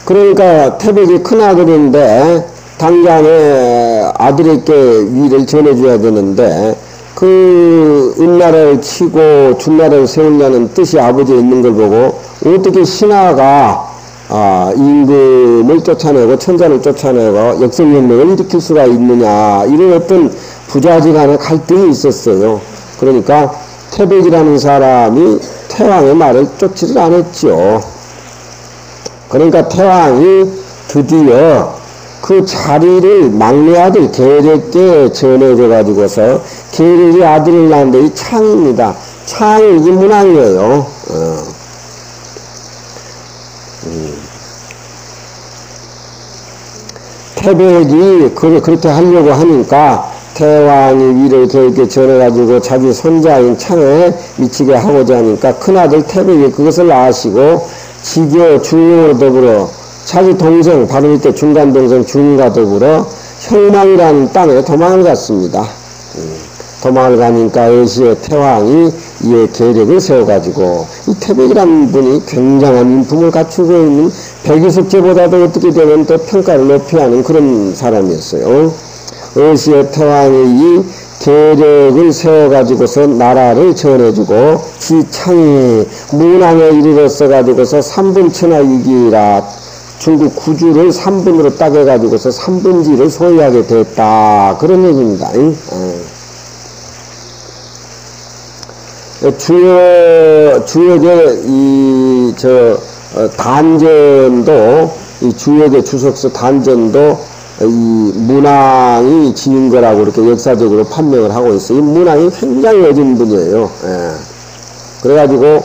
그러니까 태백이 큰아들인데 당장에 아들에게 위를 전해줘야 되는데 은나라를 치고 준나라를 세우려는 뜻이 아버지에 있는 걸 보고 어떻게 신하가 임금을 쫓아내고 천자를 쫓아내고 역성혁명을 일으킬 수가 있느냐 이런 어떤 부자지 간의 갈등이 있었어요. 그러니까 태백이라는 사람이 태왕의 말을 쫓지를 않았죠. 그러니까 태왕이 드디어 그 자리를 막내 아들 계력께 전해져 가지고서 계력이 아들을 낳는데 이 창입니다. 창이 이게 문왕이에요. 태백이 그렇게 하려고 하니까 태왕이 위를 계력께 전해가지고 자기 손자인 창에 미치게 하고자 하니까 큰아들 태백이 그것을 아시고 지교 중용으로 더불어 자기 동생 바로 밑에 중간 동생 중과 더불어 형망이라는 땅에 도망을 갔습니다. 도망을 가니까 의시의 태왕이 이에 계력을 세워가지고 이 태백이라는 분이 굉장한 인품을 갖추고 있는 백이숙제보다도 어떻게 되면 더 평가를 높이 하는 그런 사람이었어요. 의시의 태왕이 이 계력을 세워가지고서 나라를 전해주고 지 창이 문왕에 이르렀어 가지고서 3분 천하위기라 중국 구주를 3분으로 따개가지고서 3분지를 소유하게 됐다. 그런 얘기입니다. 주역의 단전도, 이 주역의 주석서 단전도 이 문왕이 지은 거라고 이렇게 역사적으로 판명을 하고 있어요. 이 문왕이 굉장히 어진 분이에요. 그래가지고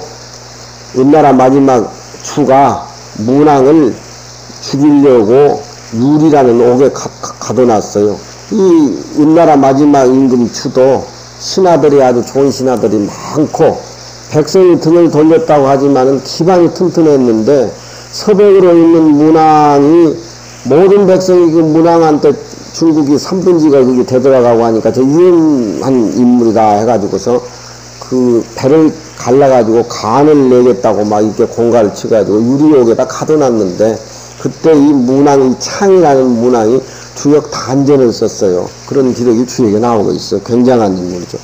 은나라 마지막 추가 문왕을 죽이려고 율이라는 옥에 가둬놨어요. 이 은나라 마지막 임금 추도 신하들이 아주 좋은 신하들이 많고 백성이 등을 돌렸다고 하지만은 기반이 튼튼했는데 서백으로 있는 문왕이 모든 백성이 그 문왕한테 중국이 3분지가 그게 되돌아가고 하니까 저 위험한 인물이다 해가지고서 그 배를 갈라가지고 간을 내겠다고 막 이렇게 공갈을 치가지고 유리옥에다 가둬놨는데 그때 이 문왕이 창이라는 문왕이 주역 단전을 썼어요. 그런 기록이 주역에 나오고 있어요. 굉장한 인물이죠.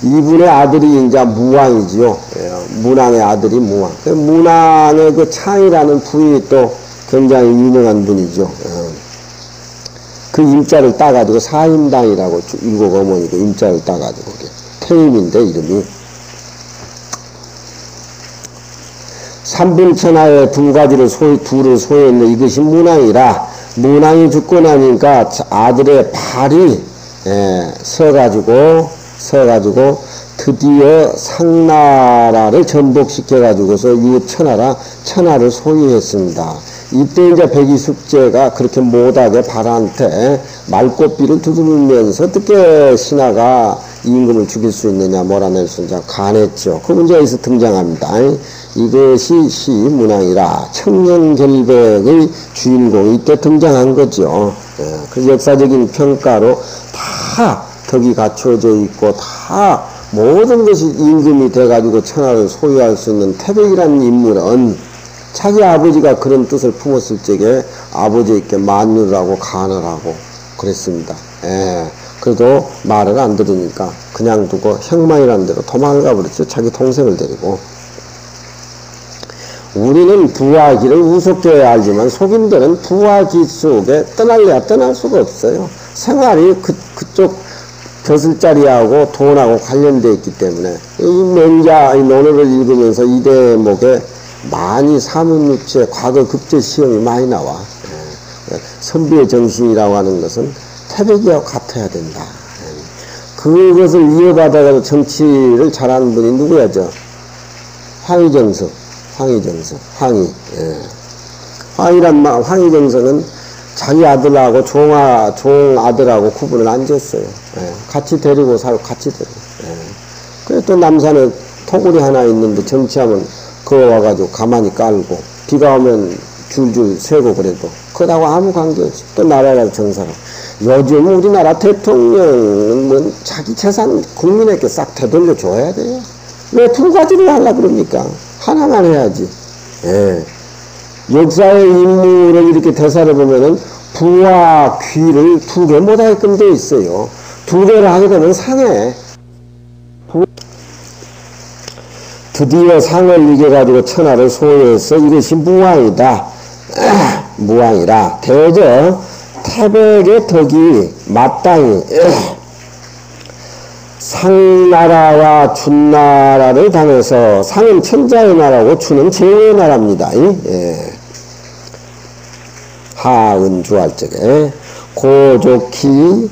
이분의 아들이 이제 무왕이지요. 문왕의 아들이 무왕. 문왕의 그 창이라는 부인이 또 굉장히 유명한 분이죠. 그 임자를 따가지고 사임당이라고 일곱 어머니고 임자를 따가지고 태임인데 이름이. 삼분천하에 두 가지를 둘을 소유했는데 이것이 문왕이라 문왕이 죽고 나니까 아들의 발이 서가지고 드디어 상나라를 전복시켜가지고서 천하를 소유했습니다. 이때 이제 백이숙제가 그렇게 못하게 발한테 말꽃비를 두드리면서 어떻게 신하가 임금을 죽일 수 있느냐 몰아낼 수 있느냐 간했죠. 그 문제가 여기서 등장합니다. 이것이 시문왕이라 청년결백의 주인공이 이때 등장한 거죠. 그 역사적인 평가로 다 덕이 갖춰져 있고 다 모든 것이 임금이 돼가지고 천하를 소유할 수 있는 태백이라는 인물은 자기 아버지가 그런 뜻을 품었을 적에 아버지에게 만류를 하고 간을 하고 그랬습니다. 그래도 말을 안 들으니까 그냥 두고 형만이라는 대로 도망을 가버렸죠. 자기 동생을 데리고. 우리는 부화기를 우습게 알지만 속인들은 부화기 속에 떠날래야 떠날 수가 없어요. 생활이 그쪽 벼슬자리하고 돈하고 관련되어 있기 때문에 이 맹자 이 논어를 읽으면서 이 대목에 많이 사문유체 과거 급제 시험이 많이 나와. 선비의 정신이라고 하는 것은 태백이와 같아야 된다. 그것을 이어받아서 정치를 잘하는 분이 누구야죠? 황희정석. 황희정석은 자기 아들하고 종 아들하고 구분을 안 졌어요. 같이 데리고 살고 같이 데리고. 그래 또 남산에 토굴이 하나 있는데 정치하면 그거 와가지고 가만히 깔고 비가 오면 줄줄 새고 그래도 그러다고 아무 관계없이 또 나라를 정사하고. 요즘 우리나라 대통령은 뭐 자기 재산 국민에게 싹 되돌려 줘야 돼요. 왜 두 가지를 하려고 그럽니까? 하나만 해야지. 역사의 인물을 이렇게 대사를 보면은 부와 귀를 두 개 못하게끔 돼 있어요. 두 개를 하게 되면 상해. 드디어 상을 이겨가지고 천하를 소유해서 이것이 무왕이다. 무왕이라 대저 태백의 덕이 마땅히 상나라와 준나라를 당해서 상은 천자의 나라고 주는 제후의 나라입니다. 하은 주할 적에 고좋기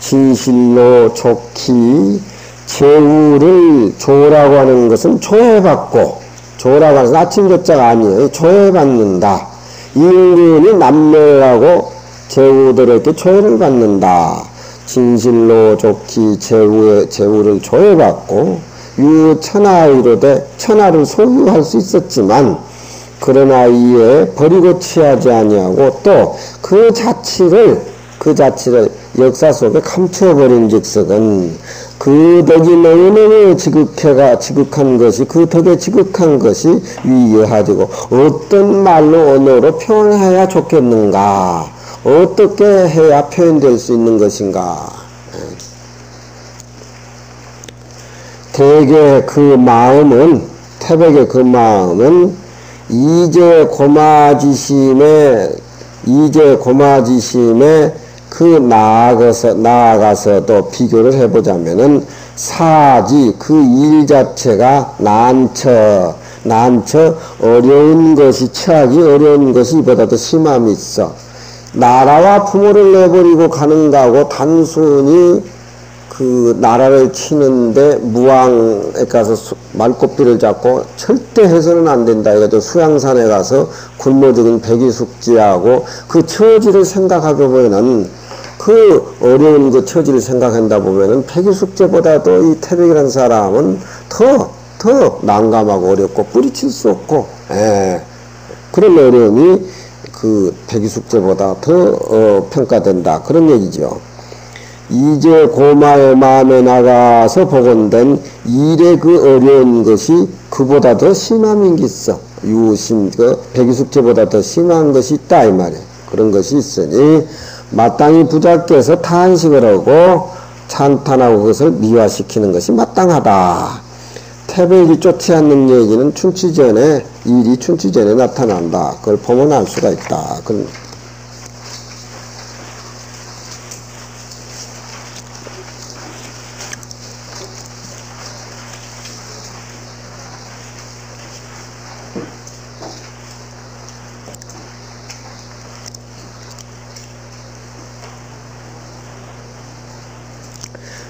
진실로 좋기 제후를 조라고 하는 것은 조회받고 조라고 하는 것은 아침 조자가 아니에요. 조회받는다. 임금이 남멸하고 제후들에게 조회를 받는다. 진실로 좋기 제후를 조회받고 유천하이로되 천하를 소유할 수 있었지만 그러나 이에 버리고 취하지 아니하고 또 그 자치를 역사 속에 감춰버린 즉석은 그 덕이 너무너무 지극한 것이 그 덕에 지극한 것이 위여하지고 어떤 말로 언어로 표현해야 좋겠는가? 어떻게 해야 표현될 수 있는 것인가? 대개 그 마음은 태백의 그 마음은 이제 고마지심에 그 나아가서 또 비교를 해보자면은 사지 그 일 자체가 난처 어려운 것이 처하기 어려운 것이 이보다도 심함이 있어. 나라와 부모를 내버리고 가는 거하고 단순히 그 나라를 치는데 무왕에 가서 말꽃비를 잡고 절대 해서는 안 된다. 이거죠. 수양산에 가서 굶어 죽은 백이숙지하고 그 처지를 생각하게 보면은 그 어려운 그 처지를 생각한다 보면은 백이숙제보다도 이 태백이라는 사람은 더 난감하고 어렵고 뿌리칠 수 없고, 그런 어려움이 그 백이숙제보다 더 평가된다. 그런 얘기죠. 이제 고마의 마음에 나가서 복원된 일의 그 어려운 것이 그보다 더 심함인 게 있어. 유심, 그 백이숙제보다 더 심한 것이 있다 이 말이야. 그런 것이 있으니 마땅히 부자께서 탄식을 하고 찬탄하고 그것을 미화시키는 것이 마땅하다. 태백이 쫓지 않는 얘기는 일이 춘추 전에 나타난다. 그걸 보면 알 수가 있다.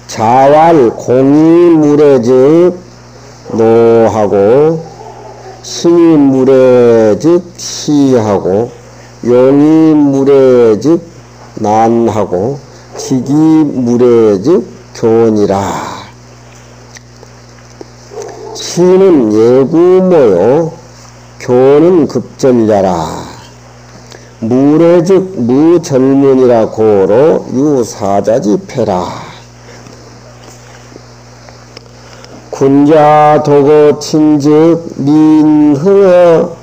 자왈 공이 무례즉 노하고 신이 무례즉 시하고 용이 무례즉 난하고 직이 무례즉 교훈이라. 시는 예구모요 교는 급전자라. 무례즉 무절문이라 고로 유사자지패라. 군자 도고 친즉 민흥어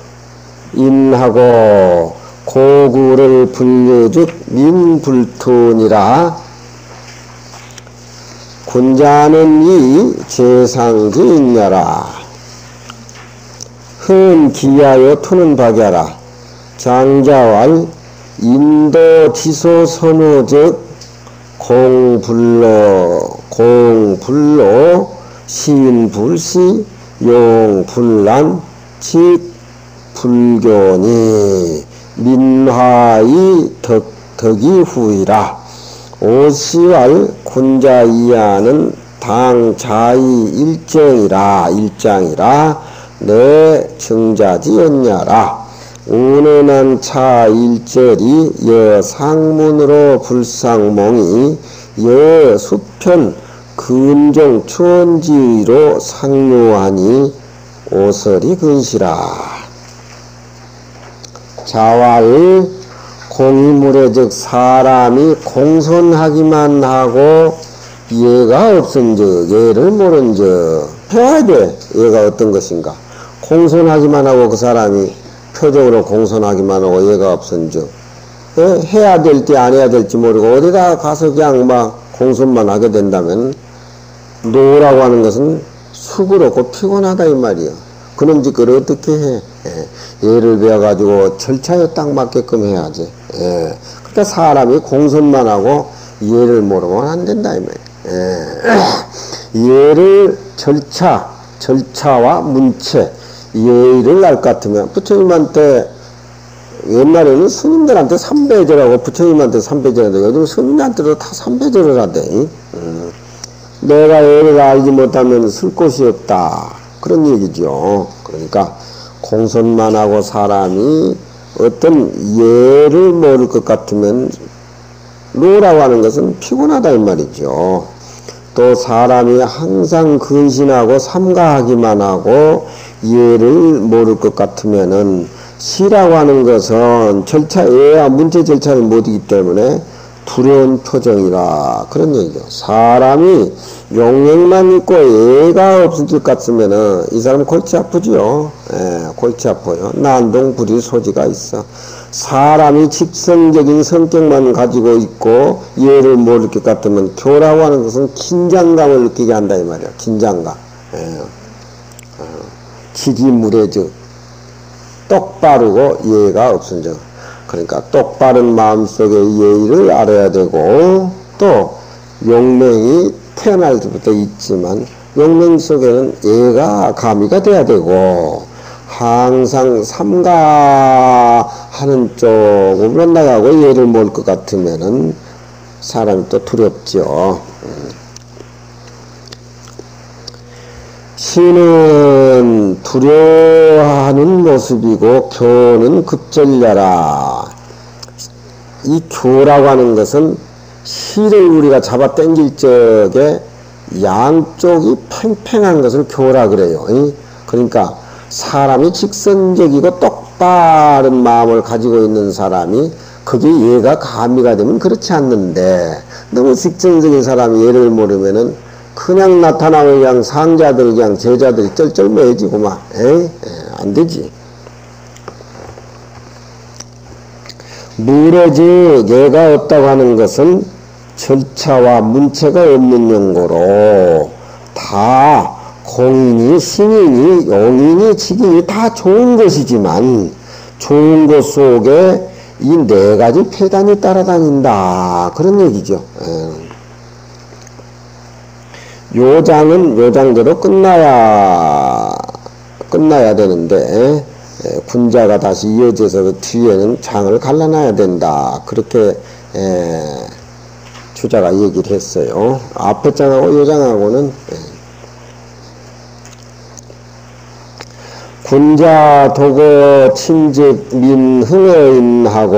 인하고 고구를 불려즉 민불톤이라. 군자는 이 재상지인야라. 흥은 기하여 투는 박야라. 장자왈 인도지소 선호즉 공불로 시인불시 용불란 직불교니 민화의 덕이 후이라. 오시왈 군자이하는 당자의 일장이라 내 증자지였냐라. 운은한 차 일절이 여상문으로 불상몽이 여수편 근정 추원지의로 상료하니 오설이 근시라. 자왈 공이무례즉 사람이 공손하기만 하고 예가 없은즉 예를 모른즉 배워야 돼. 예가 어떤 것인가. 공손하기만 하고 그 사람이 표적으로 공손하기만 하고 예가 없은즉 해야 될 때 안 해야 될지 모르고 어디다 가서 그냥 막 공손만 하게 된다면 노라고 하는 것은 수고롭고 피곤하다 이 말이야. 그놈 짓거를 어떻게 해? 예를 배워가지고 절차에 딱 맞게끔 해야지. 그러니까 사람이 공손만 하고 예를 모르면 안 된다 이 말이야. 예를 절차와 문체 예의를 알 것 같으면 부처님한테 옛날에는 스님들한테 삼배절하고 부처님한테 삼배절하는데 요즘 스님한테도 다 삼배절을 하대. 내가 예를 알지 못하면 쓸 곳이 없다. 그런 얘기죠. 그러니까 공손만 하고 사람이 어떤 예를 모를 것 같으면 노라고 하는 것은 피곤하다 이 말이죠. 또 사람이 항상 근신하고 삼가하기만 하고 예를 모를 것 같으면은 시라고 하는 것은 예와 문제 절차를 못하기 때문에 두려운 표정이라 그런 얘기죠. 사람이 용맹만 있고 예가 없을 것 같으면은 이 사람 골치 아프죠. 골치 아파요. 난동 불일 소지가 있어. 사람이 직성적인 성격만 가지고 있고 예를 모를 것 같으면 교라고 하는 것은 긴장감을 느끼게 한다 이 말이야. 긴장감. 지기무례즉 똑바르고 예의가 없은 적. 그러니까 똑바른 마음속의 예의를 알아야 되고, 또 용맹이 태어날 때부터 있지만 용맹 속에는 예가 가미가 돼야 되고, 항상 삼가하는 쪽으로 나가고 예를 모을 것 같으면은 사람이 또 두렵죠. 시는 두려워하는 모습이고 교는 급절려라. 이 교라고 하는 것은 시를 우리가 잡아 당길 적에 양쪽이 팽팽한 것을 교라 그래요. 그러니까 사람이 직선적이고 똑바른 마음을 가지고 있는 사람이 그게 예가 가미가 되면 그렇지 않는데, 너무 직선적인 사람이 예를 모르면은 그냥 나타나면 그냥 상자들 그냥 제자들이 쩔쩔매지고만 안 되지. 무례즉 예가 없다고 하는 것은 절차와 문체가 없는 용고로, 다 공인이 신인이 용인이 직인이 다 좋은 것이지만 좋은 것 속에 이 네 가지 폐단이 따라다닌다, 그런 얘기죠. 요장은 요장대로 끝나야 되는데, 군자가 다시 이어져서 그 뒤에는 장을 갈라놔야 된다, 그렇게 주자가 얘기를 했어요. 앞에 장하고 요장하고는 군자 도고 친즉 민흥어인하고,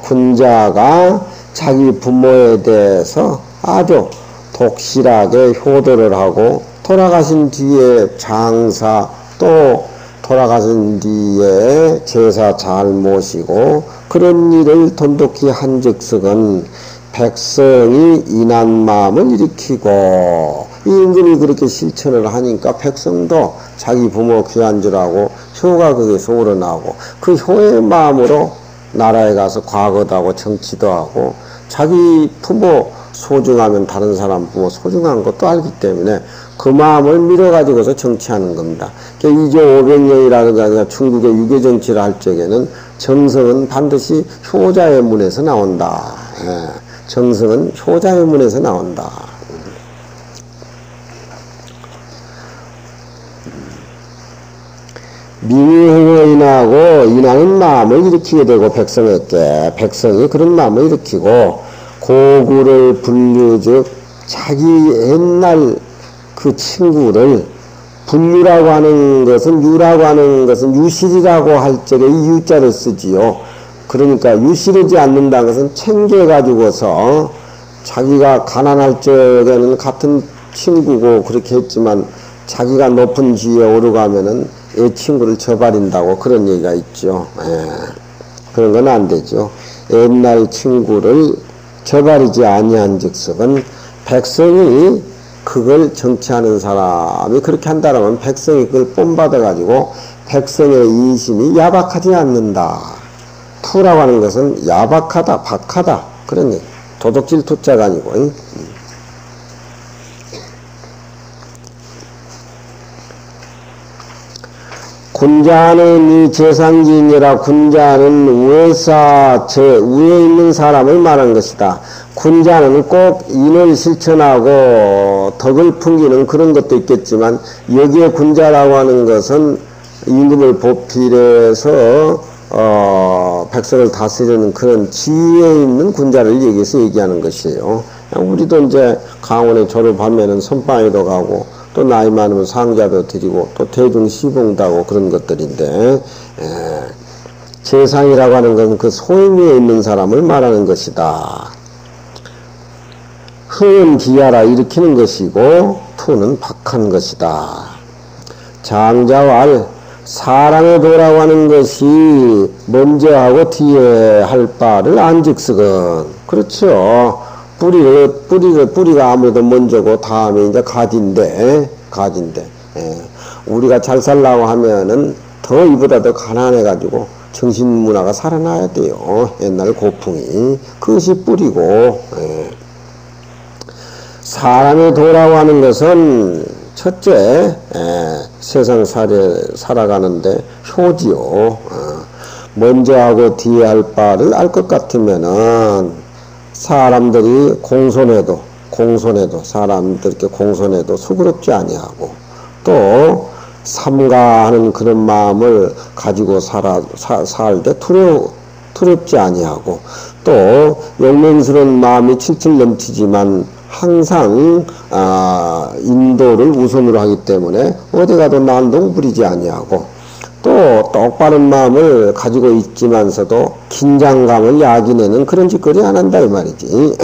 군자가 자기 부모에 대해서 아주 독실하게 효도를 하고, 돌아가신 뒤에 장사, 또 돌아가신 뒤에 제사 잘 모시고 그런 일을 돈독히 한 즉석은 백성이 인한 마음을 일으키고, 임금이 그렇게 실천을 하니까 백성도 자기 부모 귀한 줄 알고 효가 거기서 우러나고, 그 효의 마음으로 나라에 가서 과거도 하고 정치도 하고, 자기 부모 소중하면 다른 사람 부모 소중한 것도 알기 때문에 그 마음을 밀어가지고서 정치하는 겁니다. 그러니까 2조 500년이라든가 중국의 유교정치를 할 적에는 정성은 반드시 효자의 문에서 나온다. 정성은 효자의 문에서 나온다. 민의행어인하고 인하는 마음을 일으키게 되고, 백성에게 백성이 그런 마음을 일으키고, 고구를 분류즉 자기 옛날 그 친구를, 분류라고 하는 것은, 유라고 하는 것은 유실이라고 할 적에 이 유자를 쓰지요. 그러니까 유실하지 않는다는 것은 챙겨가지고서, 자기가 가난할 적에는 같은 친구고 그렇게 했지만 자기가 높은 지위에 오르가면은 이 친구를 저버린다고 그런 얘기가 있죠. 그런 건 안 되죠. 옛날 친구를 저버리지 아니한 즉석은 백성이 그걸 정치하는 사람이 그렇게 한다면 백성이 그걸 본받아가지고 백성의 인심이 야박하지 않는다. 투라고 하는 것은 야박하다, 박하다, 그런 얘기. 도덕질 투자가 아니고. 군자는 이 재상지인이라, 군자는 위에 있는 사람을 말한 것이다. 군자는 꼭 인을 실천하고 덕을 풍기는 그런 것도 있겠지만, 여기에 군자라고 하는 것은 임금을 보필해서 백성을 다스리는 그런 지위에 있는 군자를 여기서 얘기하는 것이에요. 우리도 이제 강원에 졸업하면은 선방에도 가고, 또 나이 많으면 상자도 드리고, 또 대중 시봉도 하고 그런 것들인데, 재상이라고 하는 것은 그 소임위에 있는 사람을 말하는 것이다. 흥은 기하라 일으키는 것이고, 투는 박한 것이다. 장자왈 사랑의 도라고 하는 것이 먼저 하고 뒤에 할 바를 안즉석은, 그렇죠. 뿌리가 아무래도 먼저고 다음에 이제 가지인데, 우리가 잘 살라고 하면은 더 이보다 더 가난해가지고 정신문화가 살아나야 돼요. 옛날 고풍이. 그것이 뿌리고, 사람의 도라고 하는 것은 첫째, 세상 살아가는데 효지요. 먼저 하고 뒤에 할 바를 알 것 같으면은 사람들이 사람들께 공손해도 수그럽지 아니하고 또 삼가하는 그런 마음을 가지고 살 때 두렵지 아니하고 또 용맹스러운 마음이 칠칠 넘치지만 항상 인도를 우선으로 하기 때문에 어디 가도 난동 부리지 아니하고 또 똑바른 마음을 가지고 있지만서도 긴장감을 야기내는 그런 짓거리 안 한다 이 말이지.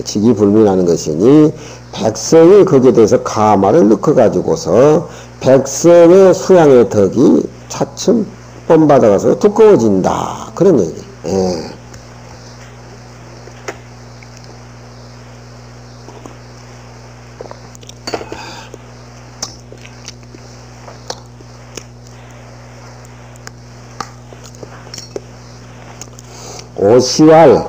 직이불민하는 것이니 백성이 거기에 대해서 가마를 넣고 가지고서 백성의 수양의 덕이 차츰 본받아가서 두꺼워진다 그런 얘기. 오시왈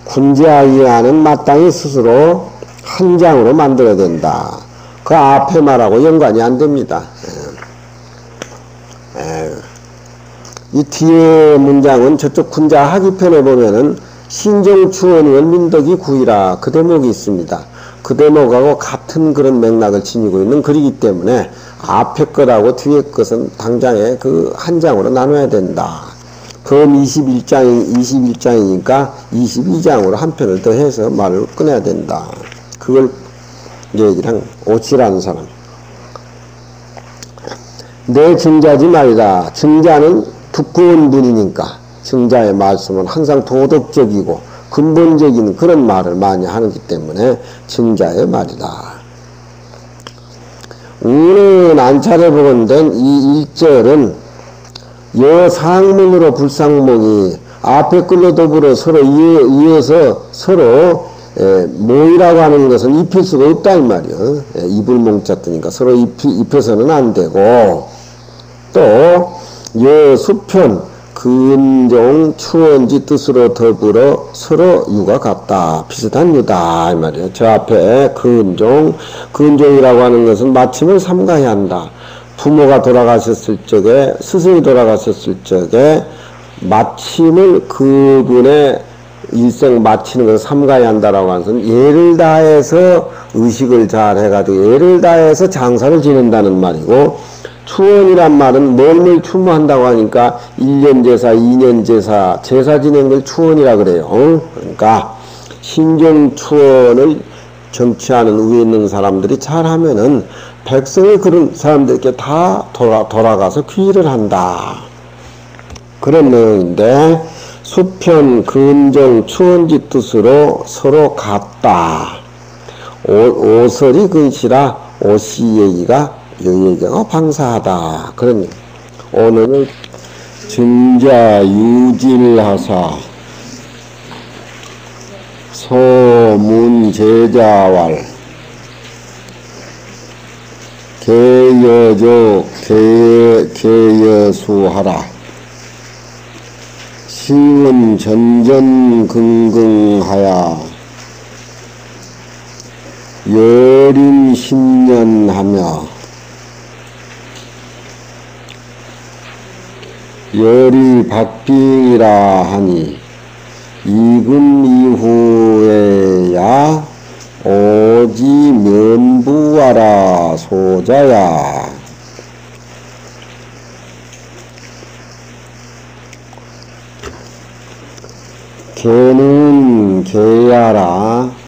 군자이하는 마땅히 스스로 한 장으로 만들어야 된다. 그 앞에 말하고 연관이 안 됩니다. 이 뒤에 문장은 저쪽 군자 하기편에 보면은 신정추원이면 민덕이 구이라 그 대목이 있습니다. 그 대목하고 같은 그런 맥락을 지니고 있는 글이기 때문에 앞에 것하고 뒤에 것은 당장에 그 한 장으로 나눠야 된다. 범 21장이니까 22장으로 한 편을 더 해서 말을 꺼내야 된다. 그걸 얘기랑 오치라는 사람. 내 증자지 말이다. 증자는 두꺼운 분이니까 증자의 말씀은 항상 도덕적이고 근본적인 그런 말을 많이 하기 때문에 증자의 말이다. 오늘 안차례 복원된 이 1절은 여상문으로 불상몽이 앞에 끌로 더불어 서로 이어서 서로 몽이라고 하는 것은 입힐 수가 없다 이 말이요. 입을 몽자 뜨니까 서로 입혀서는 안 되고 또 여수편 근종 추원지 뜻으로 더불어 서로 유가 같다. 비슷한 유다 이 말이에요. 저 앞에 근종이라고 하는 것은 마침을 삼가해야 한다. 부모가 돌아가셨을 적에 스승이 돌아가셨을 적에 마침을 그분의 일생 마치는 것을 삼가해야 한다라고 하는 것은 예를 다해서 의식을 잘 해가지고 예를 다해서 장사를 지낸다는 말이고 추원이란 말은 멀리 추모한다고 하니까 1년 제사, 2년 제사 지낸 걸 추원이라 그래요. 그러니까 신정 추원을 정치하는 위에 있는 사람들이 잘하면은 백성이 그런 사람들께 다 돌아가서 귀의를 한다. 그런 내용인데 수편, 근정, 추원지 뜻으로 서로 같다. 오설이 근시라 오시 얘기가 이 얘기가 방사하다. 그런 얘기. 오늘은 증자 유질하사 소문제자왈 개여조 개여수하라 시운 전전긍긍하야 여림 10년 하며 열이 박빙이라 하니 이금 이후에야 오지 면부하라 소자야. 개는 개야라